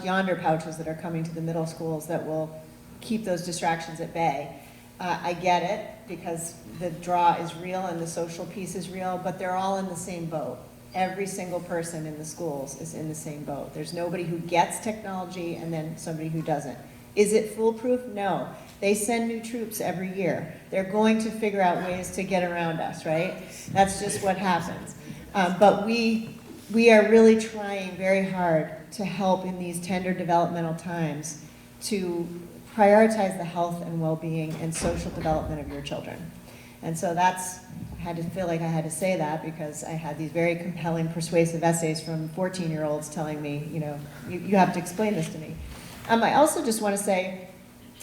yonder pouches that are coming to the middle schools that will keep those distractions at bay. I get it, because the draw is real and the social piece is real, but they're all in the same boat. Every single person in the schools is in the same boat. There's nobody who gets technology and then somebody who doesn't. Is it foolproof? No. They send new troops every year. They're going to figure out ways to get around us, right? That's just what happens. But we are really trying very hard to help in these tender developmental times to prioritize the health and well-being and social development of your children. And so I had to feel like I had to say that because I had these very compelling, persuasive essays from 14-year-olds telling me, you have to explain this to me. I also just want to say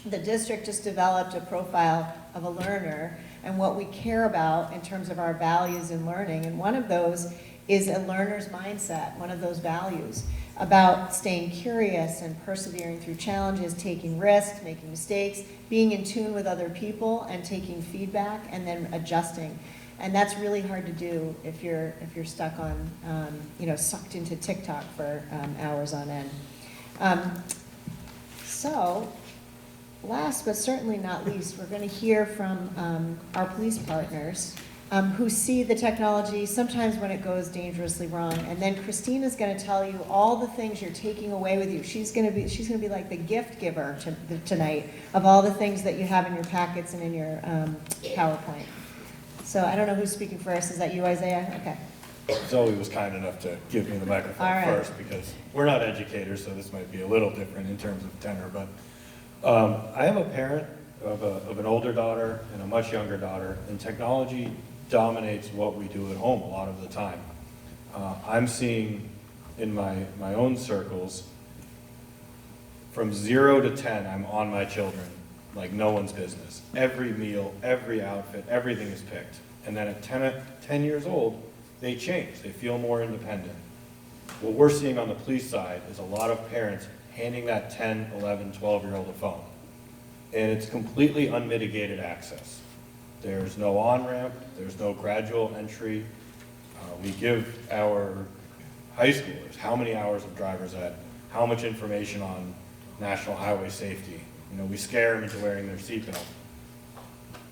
the district just developed a profile of a learner and what we care about in terms of our values in learning. And one of those is a learner's mindset, one of those values about staying curious and persevering through challenges, taking risks, making mistakes, being in tune with other people and taking feedback and then adjusting. And that's really hard to do if you're stuck on, sucked into TikTok for hours on end. So, last but certainly not least, we're going to hear from our police partners who see the technology sometimes when it goes dangerously wrong. And then Christina's going to tell you all the things you're taking away with you. She's going to be like the gift giver tonight of all the things that you have in your packets and in your PowerPoint. So I don't know who's speaking first. Is that you, Isaiah? Okay. Zoe was kind enough to give me the microphone All right. first because we're not educators, so this might be a little different in terms of tenor. But I am a parent of an older daughter and a much younger daughter, and technology dominates what we do at home a lot of the time. I'm seeing in my own circles, from 0 to 10, I'm on my children like no one's business. Every meal, every outfit, everything is picked. And then at 10 years old, they change. They feel more independent. What we're seeing on the police side is a lot of parents handing that 10, 11, 12-year-old a phone. And it's completely unmitigated access. There's no on-ramp, there's no gradual entry. We give our high schoolers how many hours of driver's ed, how much information on national highway safety. We scare them into wearing their seatbelt.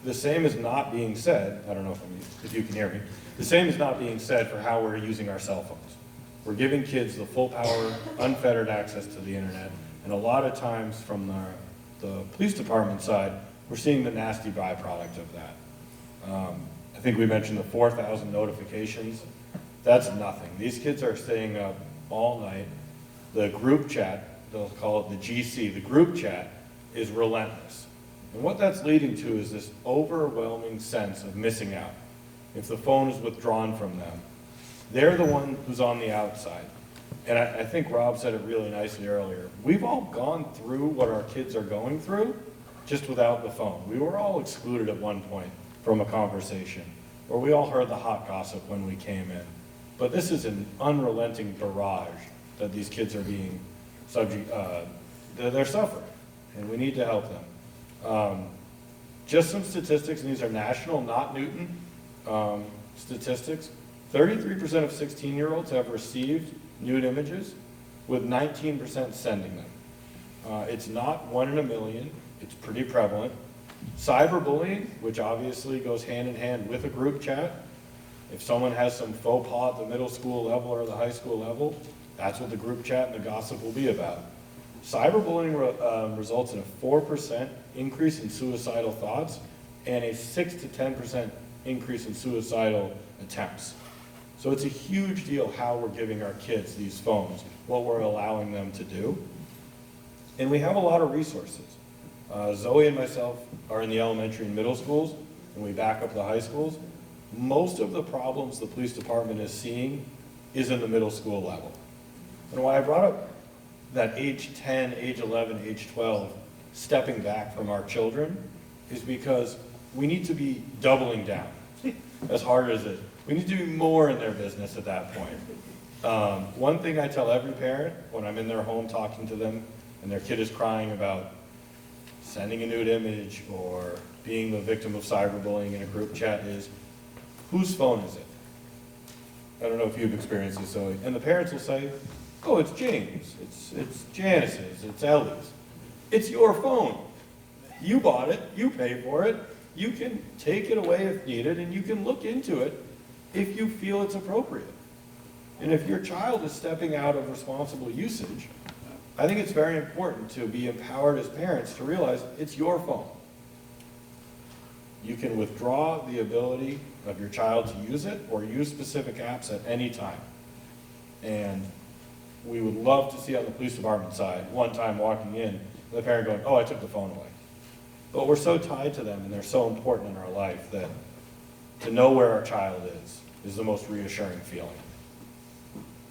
The same is not being said, I don't know if you can hear me, the same is not being said for how we're using our cell phones. We're giving kids the full power, unfettered access to the internet, and a lot of times from the police department side, we're seeing the nasty byproduct of that. I think we mentioned the 4,000 notifications. That's nothing. These kids are staying up all night. The group chat, they'll call it the GC, the group chat is relentless. And what that's leading to is this overwhelming sense of missing out. If the phone is withdrawn from them, they're the one who's on the outside. And I think Rob said it really nicely earlier. We've all gone through what our kids are going through just without the phone. We were all excluded at one point from a conversation, or we all heard the hot gossip when we came in. But this is an unrelenting barrage that these kids are being they're suffering, and we need to help them. Just some statistics, and these are national, not Newton statistics. 33% of 16-year-olds have received nude images, with 19% sending them. It's not 1 in a million, it's pretty prevalent. Cyberbullying, which obviously goes hand in hand with a group chat. If someone has some faux pas at the middle school level or the high school level, that's what the group chat and the gossip will be about. Cyberbullying results in a 4% increase in suicidal thoughts and a 6 to 10% increase in suicidal attempts. So it's a huge deal how we're giving our kids these phones, what we're allowing them to do. And we have a lot of resources. Zoe and myself are in the elementary and middle schools, and we back up the high schools. Most of the problems the police department is seeing is in the middle school level. And why I brought up that age 10, age 11, age 12, stepping back from our children, is because we need to be doubling down, as hard as it is. We need to be more in their business at that point. One thing I tell every parent when I'm in their home talking to them and their kid is crying about sending a nude image or being the victim of cyberbullying in a group chat is, whose phone is it? I don't know if you've experienced this, Zoe. And the parents will say, oh, it's James, it's Janice's, it's Ellie's. It's your phone. You bought it, you pay for it, you can take it away if needed, and you can look into it if you feel it's appropriate. And if your child is stepping out of responsible usage, I think it's very important to be empowered as parents to realize it's your phone. You can withdraw the ability of your child to use it or use specific apps at any time. And we would love to see on the police department side, one time walking in, the parent going, oh, I took the phone away. But we're so tied to them and they're so important in our life that to know where our child is the most reassuring feeling.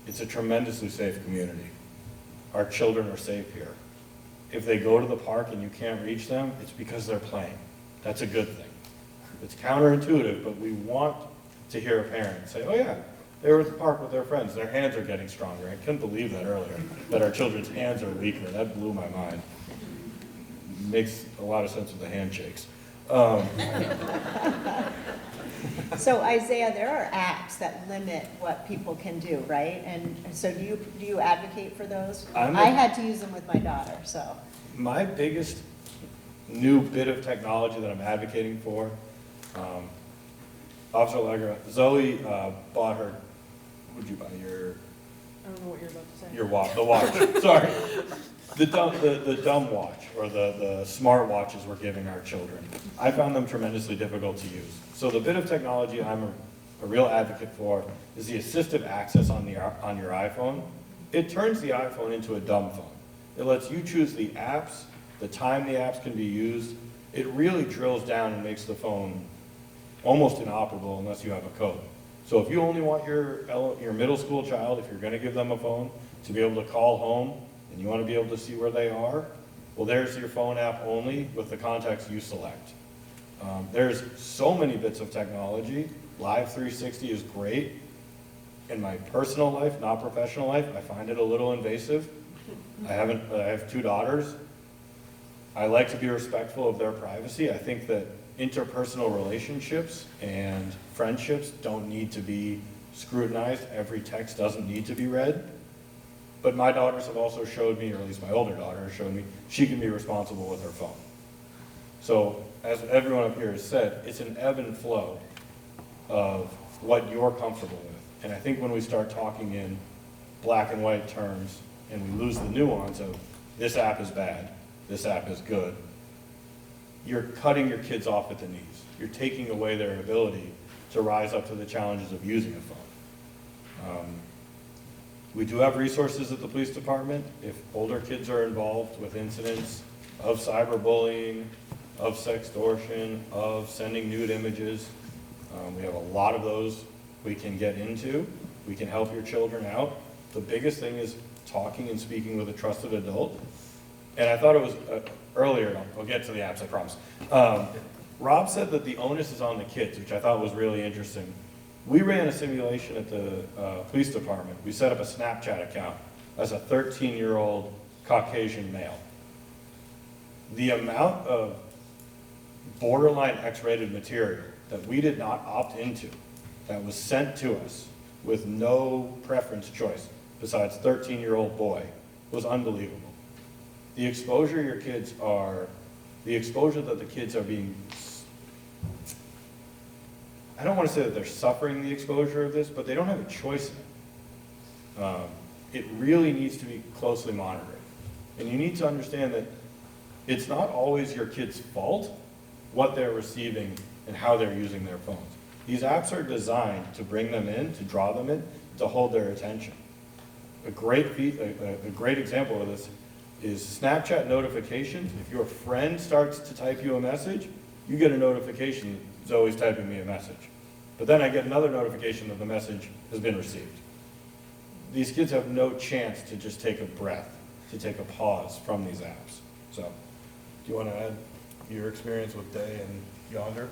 It's a tremendously safe community. Our children are safe here. If they go to the park and you can't reach them, it's because they're playing. That's a good thing. It's counterintuitive, but we want to hear a parent say, oh yeah, they were at the park with their friends. Their hands are getting stronger. I couldn't believe that earlier, that our children's hands are weaker. That blew my mind. Makes a lot of sense with the handshakes. So Isaiah, there are apps that limit what people can do, right? And so do you advocate for those? I had to use them with my daughter, so. My biggest new bit of technology that I'm advocating for, Officer Allegra, Zoe bought her, what'd you buy, I don't know what you're about to say. your watch, the watch, sorry. The dumb watch, or the smart watches we're giving our children. I found them tremendously difficult to use. So the bit of technology I'm a real advocate for is the assistive access on your iPhone. It turns the iPhone into a dumb phone. It lets you choose the apps, the time the apps can be used. It really drills down and makes the phone almost inoperable unless you have a code. So if you only want your middle school child, if you're going to give them a phone, to be able to call home, and you want to be able to see where they are, well, there's your phone app only with the contacts you select. There's so many bits of technology. Live 360 is great. In my personal life, not professional life, I find it a little invasive. I have 2 daughters. I like to be respectful of their privacy. I think that interpersonal relationships and friendships don't need to be scrutinized. Every text doesn't need to be read. But my daughters have also showed me, or at least my older daughter has shown me, she can be responsible with her phone. So, as everyone up here has said, it's an ebb and flow of what you're comfortable with. And I think when we start talking in black and white terms, and we lose the nuance of this app is bad, this app is good, you're cutting your kids off at the knees. You're taking away their ability to rise up to the challenges of using a phone. We do have resources at the police department. If older kids are involved with incidents of cyberbullying, of sextortion, of sending nude images, we have a lot of those we can get into. We can help your children out. The biggest thing is talking and speaking with a trusted adult. And I thought it was, earlier, I'll get to the apps, I promise. Rob said that the onus is on the kids, which I thought was really interesting. We ran a simulation at the police department. We set up a Snapchat account as a 13-year-old Caucasian male. The amount of borderline X-rated material that we did not opt into, that was sent to us with no preference choice besides 13-year-old boy was unbelievable. The exposure the exposure that the kids are being, I don't want to say that they're suffering the exposure of this, but they don't have a choice in it. It really needs to be closely monitored. And you need to understand that it's not always your kid's fault what they're receiving and how they're using their phones. These apps are designed to bring them in, to draw them in, to hold their attention. A great example of this is Snapchat notifications. If your friend starts to type you a message, you get a notification that Zoe's typing me a message. But then I get another notification that the message has been received. These kids have no chance to just take a breath, to take a pause from these apps. So, do you want to add your experience with Day and Yonder?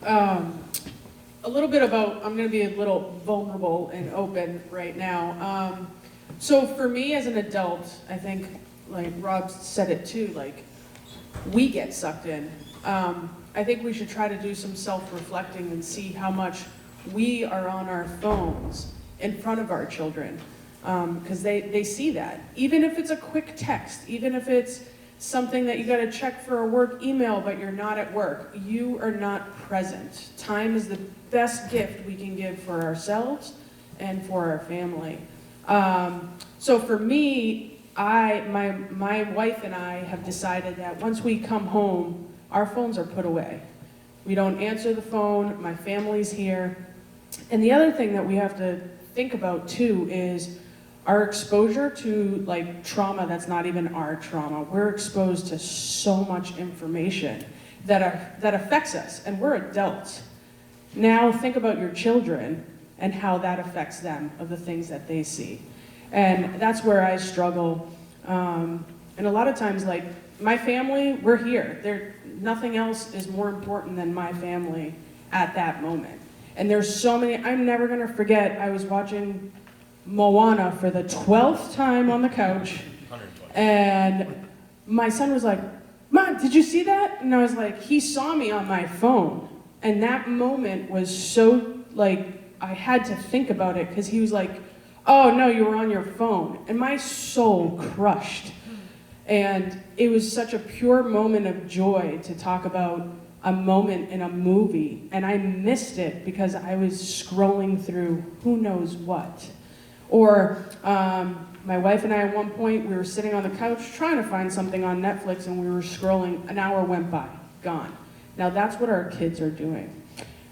A little bit about, I'm going to be a little vulnerable and open right now. So for me as an adult, I think, like Rob said it too, like, we get sucked in. I think we should try to do some self-reflecting and see how much we are on our phones in front of our children, because they see that. Even if it's a quick text, even if it's something that you got to check for a work email but you're not at work, you are not present. Time is the best gift we can give for ourselves and for our family. So for me, my wife and I have decided that once we come home, our phones are put away. We don't answer the phone, my family's here. And the other thing that we have to think about too is our exposure to like trauma that's not even our trauma. We're exposed to so much information that affects us, and we're adults. Now think about your children and how that affects them, of the things that they see. And that's where I struggle. And a lot of times, like, my family, we're here. Nothing else is more important than my family at that moment. And there's so many, I'm never gonna forget, I was watching Moana for the 12th time on the couch, 120. and my son was like, "Mom, did you see that?" And I was like, he saw me on my phone. And that moment was so, like, I had to think about it, because he was like, "Oh no, you were on your phone." And my soul crushed. And it was such a pure moment of joy to talk about a moment in a movie, and I missed it because I was scrolling through who knows what. Or my wife and I at one point, we were sitting on the couch trying to find something on Netflix, and we were scrolling, an hour went by, gone. Now that's what our kids are doing.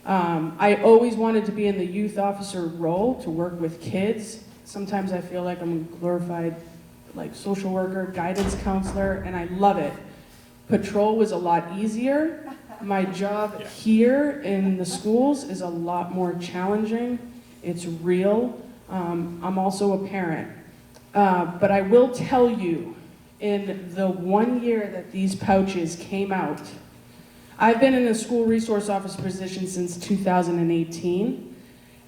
I always wanted to be in the youth officer role, to work with kids. Sometimes I feel like I'm a glorified like social worker, guidance counselor, and I love it. Patrol was a lot easier. My job here in the schools is a lot more challenging. It's real. I'm also a parent. But I will tell you, in the 1 year that these pouches came out, I've been in a school resource officer position since 2018.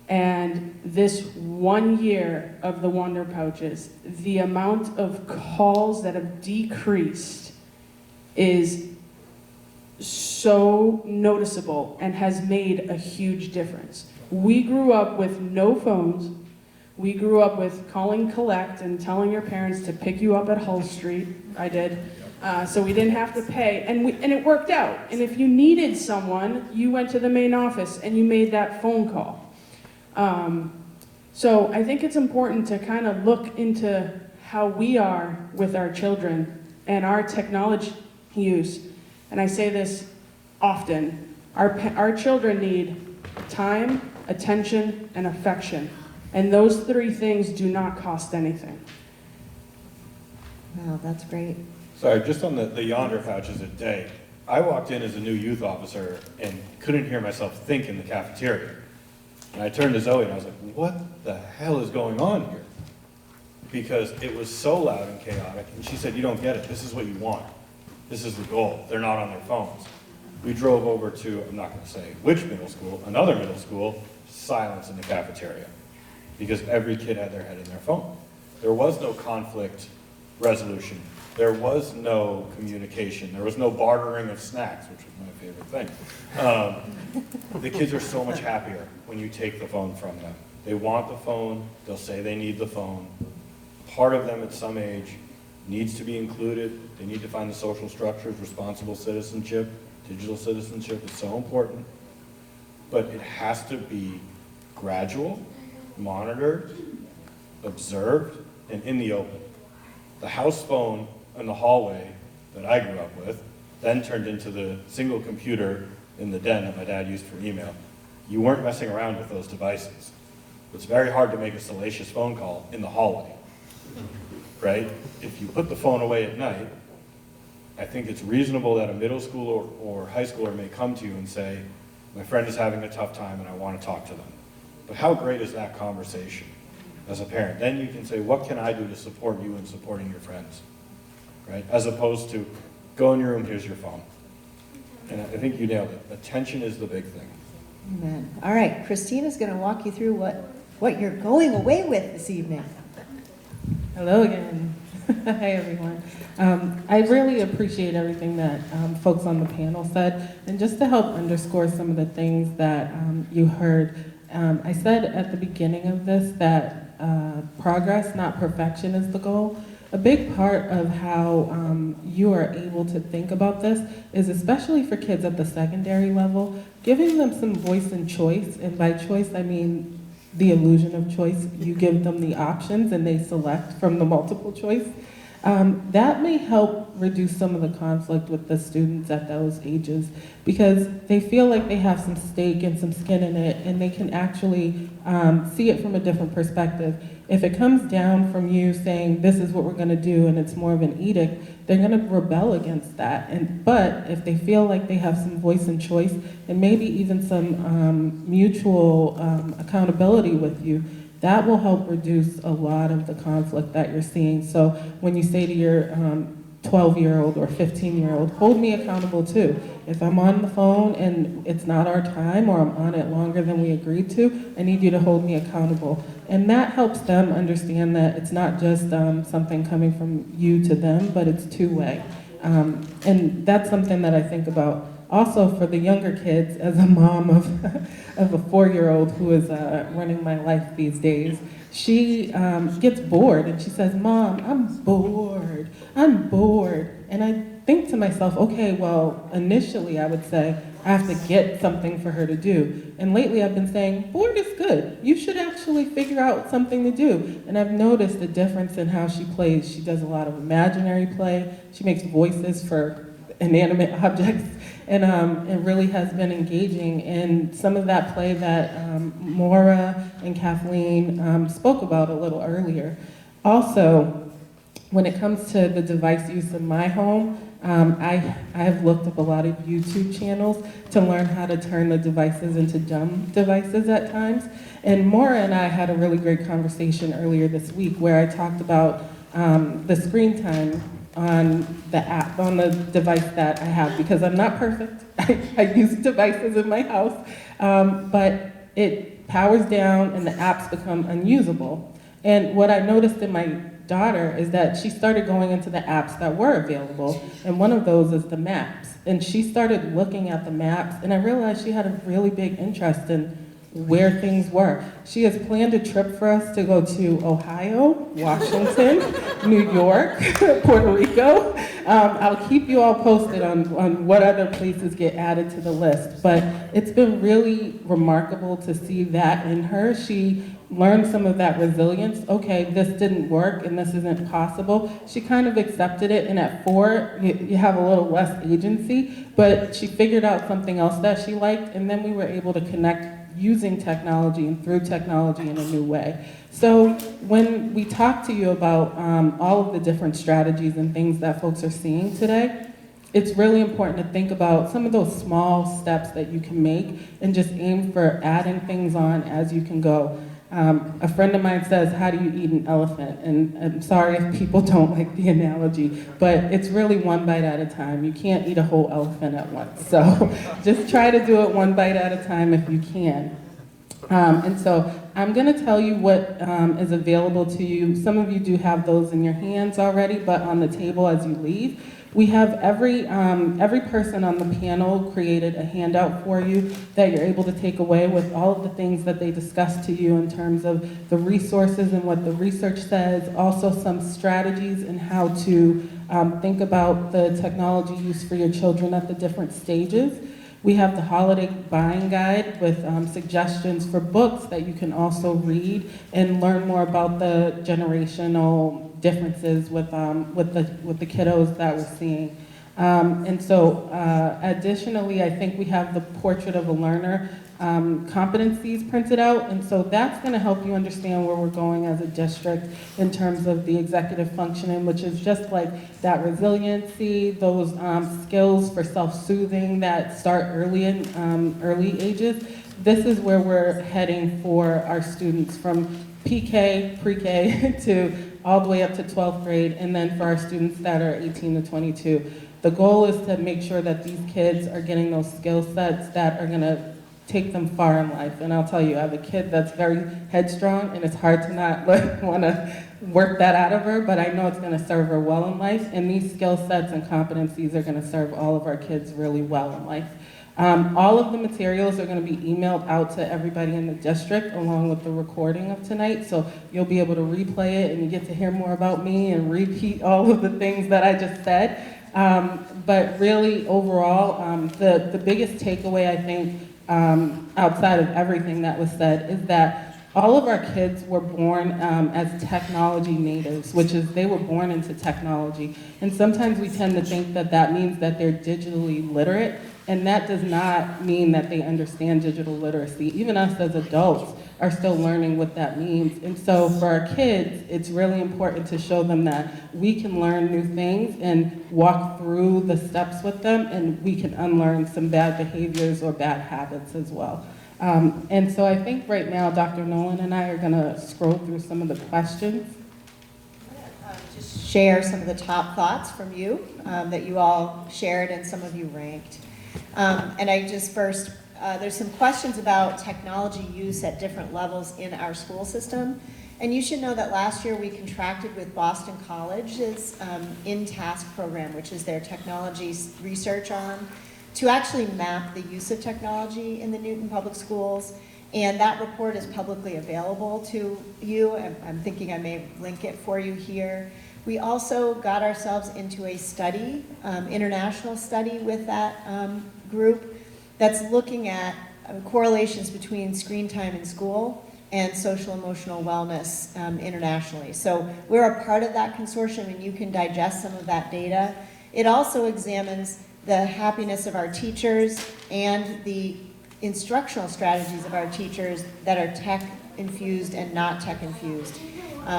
And this 1 year of the Wonder Pouches, the amount of calls that have decreased is so noticeable and has made a huge difference. We grew up with no phones. We grew up with calling collect and telling your parents to pick you up at Hull Street. I did. So we didn't have to pay, and it worked out. And if you needed someone, you went to the main office and you made that phone call. So I think it's important to kind of look into how we are with our children and our technology use. And I say this often, our children need time, attention, and affection. And those three things do not cost anything. Wow, that's great. Sorry, just on the Yonder pouches a day, I walked in as a new youth officer and couldn't hear myself think in the cafeteria. And I turned to Zoe and I was like, what the hell is going on here? Because it was so loud and chaotic. And she said, you don't get it. This is what you want. This is the goal. They're not on their phones. We drove over to, I'm not going to say which middle school, another middle school, silence in the cafeteria. Because every kid had their head in their phone. There was no conflict resolution. There was no communication. There was no bartering of snacks, which was my favorite thing. The kids are so much happier when you take the phone from them. They want the phone, they'll say they need the phone. Part of them at some age needs to be included. They need to find the social structures, responsible citizenship, digital citizenship is so important. But it has to be gradual, monitored, observed, and in the open. The house phone in the hallway that I grew up with then turned into the single computer in the den that my dad used for email. You weren't messing around with those devices. It's very hard to make a salacious phone call in the hallway, right? If you put the phone away at night, I think it's reasonable that a middle schooler or high schooler may come to you and say, my friend is having a tough time and I want to talk to them. But how great is that conversation as a parent? Then you can say, what can I do to support you in supporting your friends, right? As opposed to, go in your room, here's your phone. And I think you nailed it. Attention is the big thing. Amen. All right, Christina's going to walk you through what you're going away with this evening. Hello again. Hi, everyone. I really appreciate everything that folks on the panel said. And just to help underscore some of the things that you heard, I said at the beginning of this that progress, not perfection, is the goal. A big part of how you are able to think about this is, especially for kids at the secondary level, giving them some voice and choice. And by choice, I mean the illusion of choice. You give them the options and they select from the multiple choice. That may help reduce some of the conflict with the students at those ages, because they feel like they have some stake and some skin in it, and they can actually see it from a different perspective. If it comes down from you saying, this is what we're going to do, and it's more of an edict, they're going to rebel against that. But if they feel like they have some voice and choice, and maybe even some mutual accountability with you, that will help reduce a lot of the conflict that you're seeing. So when you say to your 12-year-old or 15-year-old, hold me accountable too. If I'm on the phone and it's not our time, or I'm on it longer than we agreed to, I need you to hold me accountable. And that helps them understand that it's not just something coming from you to them, but it's two-way. And that's something that I think about also for the younger kids, as a mom of a 4-year-old who is running my life these days. She gets bored and she says, Mom, I'm bored. And I think to myself, okay, well, initially I would say, I have to get something for her to do. And lately I've been saying, bored is good. You should actually figure out something to do. And I've noticed a difference in how she plays. She does a lot of imaginary play. She makes voices for inanimate objects. And it really has been engaging. And some of that play that Maura and Kathleen spoke about a little earlier. Also, when it comes to the device use in my home, I have looked up a lot of YouTube channels to learn how to turn the devices into dumb devices at times. And Maura and I had a really great conversation earlier this week where I talked about the screen time on the app, on the device that I have, because I'm not perfect. I use devices in my house, but it powers down and the apps become unusable. And what I noticed in my daughter is that she started going into the apps that were available, and one of those is the maps. And she started looking at the maps, and I realized she had a really big interest in where things were. She has planned a trip for us to go to Ohio, Washington, New York, Puerto Rico. I'll keep you all posted on what other places get added to the list, but it's been really remarkable to see that in her. She learned some of that resilience. Okay, this didn't work and this isn't possible. She kind of accepted it, and at 4, you have a little less agency, but she figured out something else that she liked, and then we were able to connect using technology and through technology in a new way. So when we talk to you about all of the different strategies and things that folks are seeing today, it's really important to think about some of those small steps that you can make and just aim for adding things on as you can go. A friend of mine says, how do you eat an elephant? And I'm sorry if people don't like the analogy, but it's really one bite at a time. You can't eat a whole elephant at once. So just try to do it one bite at a time if you can. And so I'm going to tell you what is available to you. Some of you do have those in your hands already, but on the table as you leave. We have every person on the panel created a handout for you that you're able to take away with all of the things that they discussed to you in terms of the resources and what the research says, also some strategies and how to think about the technology use for your children at the different stages. We have the holiday buying guide with suggestions for books that you can also read and learn more about the generational differences with the kiddos that we're seeing. And so additionally, I think we have the portrait of a learner competencies printed out, and so that's going to help you understand where we're going as a district in terms of the executive functioning, which is just like that resiliency, those skills for self-soothing that start early in early ages. This is where we're heading for our students from PK, pre-K, to all the way up to 12th grade, and then for our students that are 18 to 22. The goal is to make sure that these kids are getting those skill sets that are going to take them far in life. And I'll tell you, I have a kid that's very headstrong, and it's hard to not want to work that out of her, but I know it's going to serve her well in life, and these skill sets and competencies are going to serve all of our kids really well in life. All of the materials are going to be emailed out to everybody in the district along with the recording of tonight, so you'll be able to replay it and you get to hear more about me and repeat all of the things that I just said. But really, overall, the biggest takeaway, I think, outside of everything that was said, is that all of our kids were born as technology natives, which is they were born into technology. And sometimes we tend to think that that means that they're digitally literate, and that does not mean that they understand digital literacy. Even us as adults are still learning what that means. And so for our kids, it's really important to show them that we can learn new things and walk through the steps with them, and we can unlearn some bad behaviors or bad habits as well. And so I think right now, Dr. Nolin and I are gonna scroll through some of the questions. Just share some of the top thoughts from you that you all shared and some of you ranked. And I just first, there's some questions about technology use at different levels in our school system. And you should know that last year we contracted with Boston College's in-task program, which is their technology research arm, to actually map the use of technology in the Newton Public Schools. And that report is publicly available to you. I'm thinking I may link it for you here. We also got ourselves into a study, international study with that group that's looking at correlations between screen time in school and social emotional wellness internationally. So we're a part of that consortium, and you can digest some of that data. It also examines the happiness of our teachers and the instructional strategies of our teachers that are tech-infused and not tech-infused.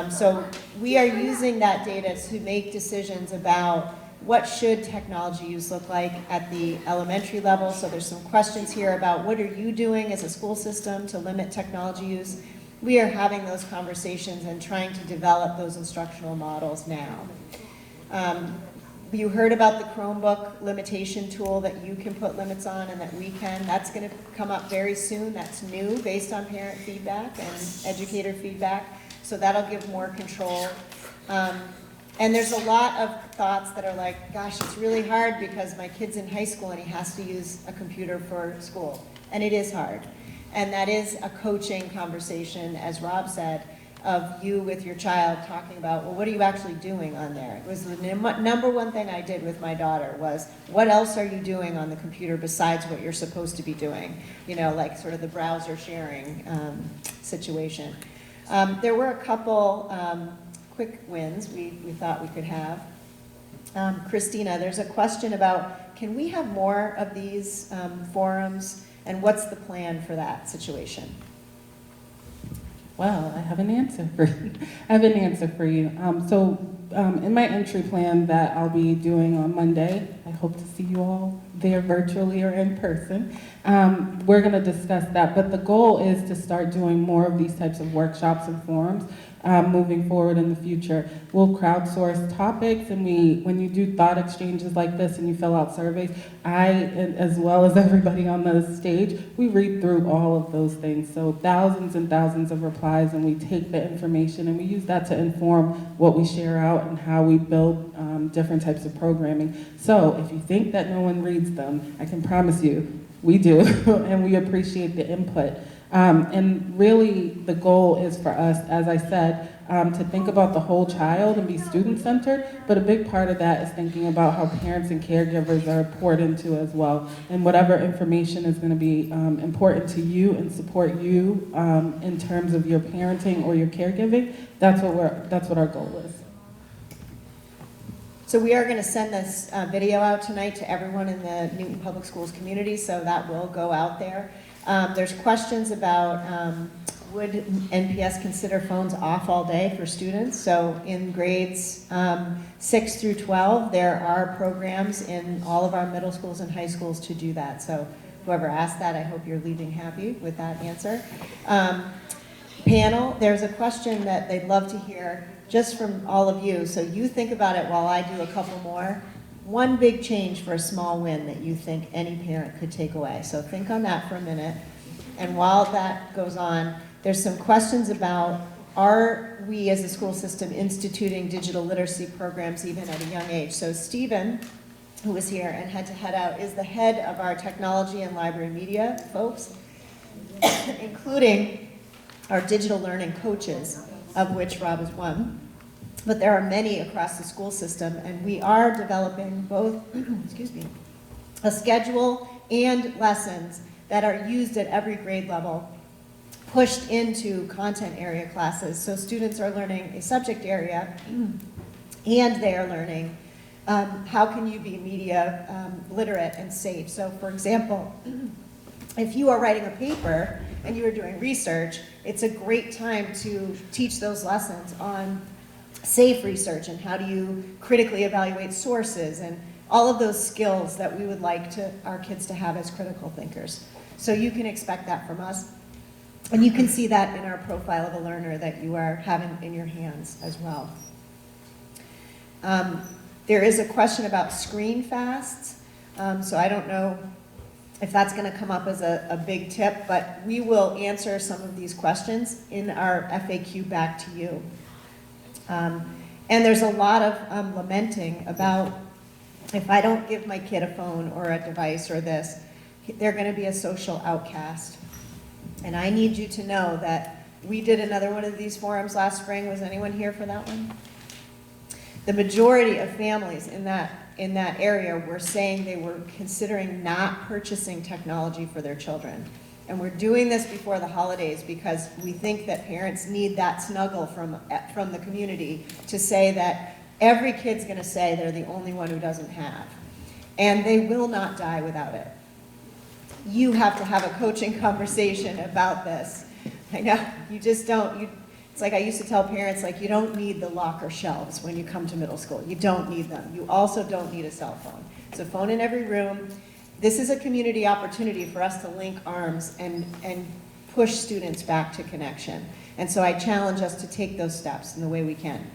So we are using that data to make decisions about what should technology use look like at the elementary level. So there's some questions here about what are you doing as a school system to limit technology use. We are having those conversations and trying to develop those instructional models now. You heard about the Chromebook limitation tool that you can put limits on and that we can. That's going to come up very soon. That's new based on parent feedback and educator feedback. So that'll give more control. And there's a lot of thoughts that are like, gosh, it's really hard because my kid's in high school and he has to use a computer for school. And it is hard. And that is a coaching conversation, as Rob said, of you with your child talking about, well, what are you actually doing on there? It was the number one thing I did with my daughter was, what else are you doing on the computer besides what you're supposed to be doing? You know, like sort of the browser sharing situation. There were a couple quick wins we thought we could have. Christina, there's a question about, can we have more of these forums, and what's the plan for that situation? Well, I have an answer for you. In my entry plan that I'll be doing on Monday, I hope to see you all there virtually or in person. We're going to discuss that, but the goal is to start doing more of these types of workshops and forums. moving forward in the future. We'll crowdsource topics, and when you do thought exchanges like this and you fill out surveys, as well as everybody on the stage, we read through all of those things. So thousands and thousands of replies, and we take the information and we use that to inform what we share out and how we build different types of programming. So if you think that no one reads them, I can promise you, we do, and we appreciate the input. And really, the goal is for us, as I said, to think about the whole child and be student-centered, but a big part of that is thinking about how parents and caregivers are poured into as well, and whatever information is going to be important to you and support you in terms of your parenting or your caregiving, that's what our goal is. So we are going to send this video out tonight to everyone in the Newton Public Schools community, so that will go out there. There's questions about would NPS consider phones off all day for students? So in grades 6 through 12, there are programs in all of our middle schools and high schools to do that. So whoever asked that, I hope you're leaving happy with that answer. Panel, there's a question that they'd love to hear just from all of you. So you think about it while I do a couple more. One big change for a small win that you think any parent could take away. So think on that for a minute. And while that goes on, there's some questions about, are we as a school system instituting digital literacy programs even at a young age? So Stephen, who was here and had to head out, is the head of our technology and library media folks, including our digital learning coaches, of which Rob is one. But there are many across the school system, and we are developing both, excuse me, a schedule and lessons that are used at every grade level, pushed into content area classes. So students are learning a subject area, and they are learning how can you be media literate and safe. So for example, if you are writing a paper and you are doing research, it's a great time to teach those lessons on safe research and how do you critically evaluate sources and all of those skills that we would like our kids to have as critical thinkers. So you can expect that from us. And you can see that in our profile of a learner that you are having in your hands as well. There is a question about screen fasts. So I don't know if that's going to come up as a big tip, but we will answer some of these questions in our FAQ back to you. And there's a lot of lamenting about, if I don't give my kid a phone or a device or this, they're going to be a social outcast. And I need you to know that we did another one of these forums last spring. Was anyone here for that one? The majority of families in that area were saying they were considering not purchasing technology for their children. And we're doing this before the holidays because we think that parents need that snuggle from the community to say that every kid's going to say they're the only one who doesn't have. And they will not die without it. You have to have a coaching conversation about this. I know, you just don't. It's like I used to tell parents, like, you don't need the locker shelves when you come to middle school. You don't need them. You also don't need a cell phone. It's a phone in every room. This is a community opportunity for us to link arms and push students back to connection. And so I challenge us to take those steps in the way we can.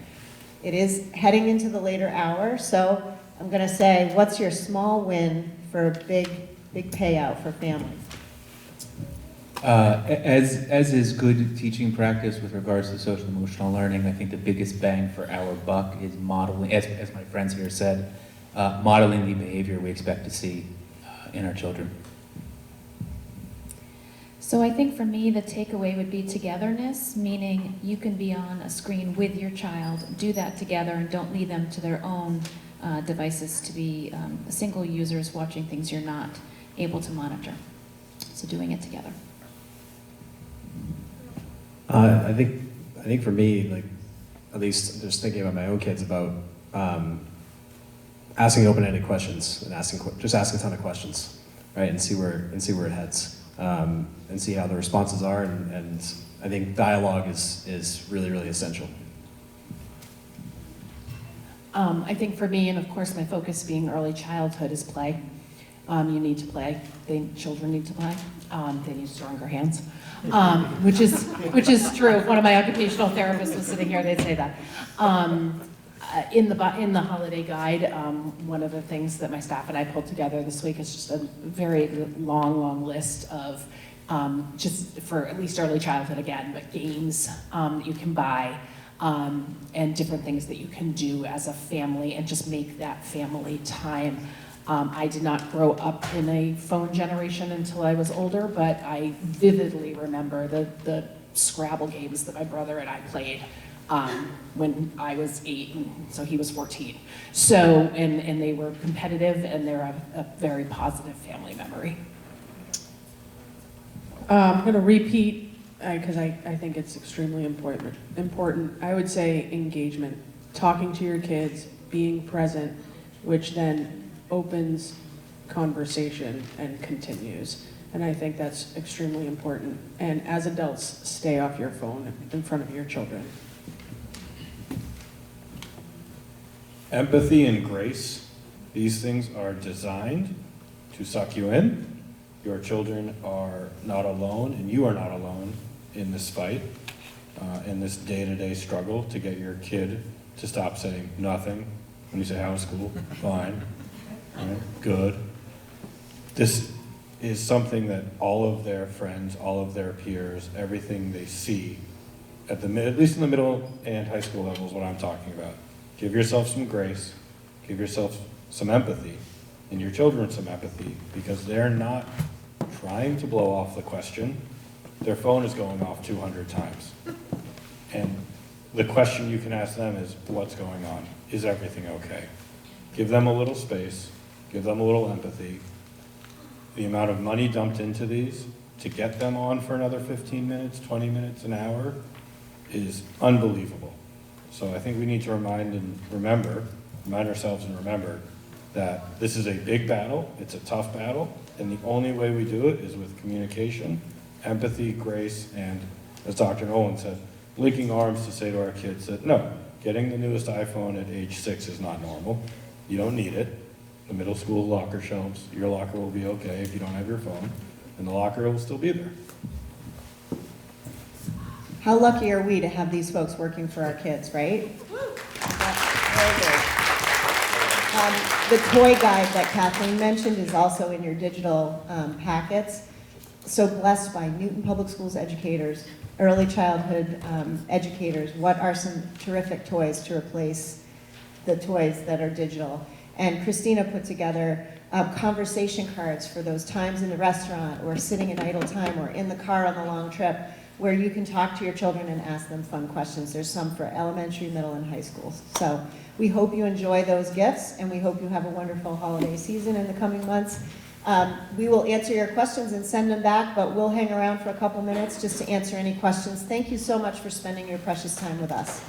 It is heading into the later hour, so I'm going to say, what's your small win for a big payout for families? As is good teaching practice with regards to social emotional learning, I think the biggest bang for our buck is modeling, as my friends here said, modeling the behavior we expect to see in our children. So I think for me, the takeaway would be togetherness, meaning you can be on a screen with your child, do that together, and don't lead them to their own devices to be single users watching things you're not able to monitor. So doing it together. I think for me, like, at least just thinking about my own kids, about asking open-ended questions and just asking a ton of questions, right, and see where it heads, and see how the responses are, and I think dialogue is really, really essential. I think for me, and of course my focus being early childhood, is play. You need to play. Children need to play. They need stronger hands, which is true. If one of my occupational therapists was sitting here, they'd say that. In the holiday guide, one of the things that my staff and I pulled together this week is just a very long list of just for at least early childhood again, but games that you can buy and different things that you can do as a family and just make that family time. I did not grow up in a phone generation until I was older, but I vividly remember the Scrabble games that my brother and I played when I was 8, and so he was 14. So, and they were competitive, and they're a very positive family memory. I'm going to repeat, because I think it's extremely important. I would say engagement, talking to your kids, being present, which then opens conversation and continues. And I think that's extremely important. And as adults, stay off your phone in front of your children. Empathy and grace, these things are designed to suck you in. Your children are not alone, and you are not alone in this fight, in this day-to-day struggle to get your kid to stop saying nothing when you say, how was school? Fine. Right? Good. This is something that all of their friends, all of their peers, everything they see, at least in the middle and high school level is what I'm talking about. Give yourself some grace, give yourself some empathy, and your children some empathy, because they're not trying to blow off the question. Their phone is going off 200 times. And the question you can ask them is, what's going on? Is everything okay? Give them a little space, give them a little empathy. The amount of money dumped into these to get them on for another 15 minutes, 20 minutes, an hour is unbelievable. So I think we need to remind ourselves and remember that this is a big battle, it's a tough battle, and the only way we do it is with communication, empathy, grace, and as Dr. Nolin said, linking arms to say to our kids that no, getting the newest iPhone at age 6 is not normal. You don't need it. The middle school locker shelves, your locker will be okay if you don't have your phone, and the locker will still be there. How lucky are we to have these folks working for our kids, right? Very good. The toy guide that Kathleen mentioned is also in your digital packets. So blessed by Newton Public Schools educators, early childhood educators. What are some terrific toys to replace the toys that are digital? And Christina put together conversation cards for those times in the restaurant or sitting in idle time or in the car on the long trip where you can talk to your children and ask them fun questions. There's some for elementary, middle, and high schools. So we hope you enjoy those gifts, and we hope you have a wonderful holiday season in the coming months. We will answer your questions and send them back, but we'll hang around for a couple minutes just to answer any questions. Thank you so much for spending your precious time with us.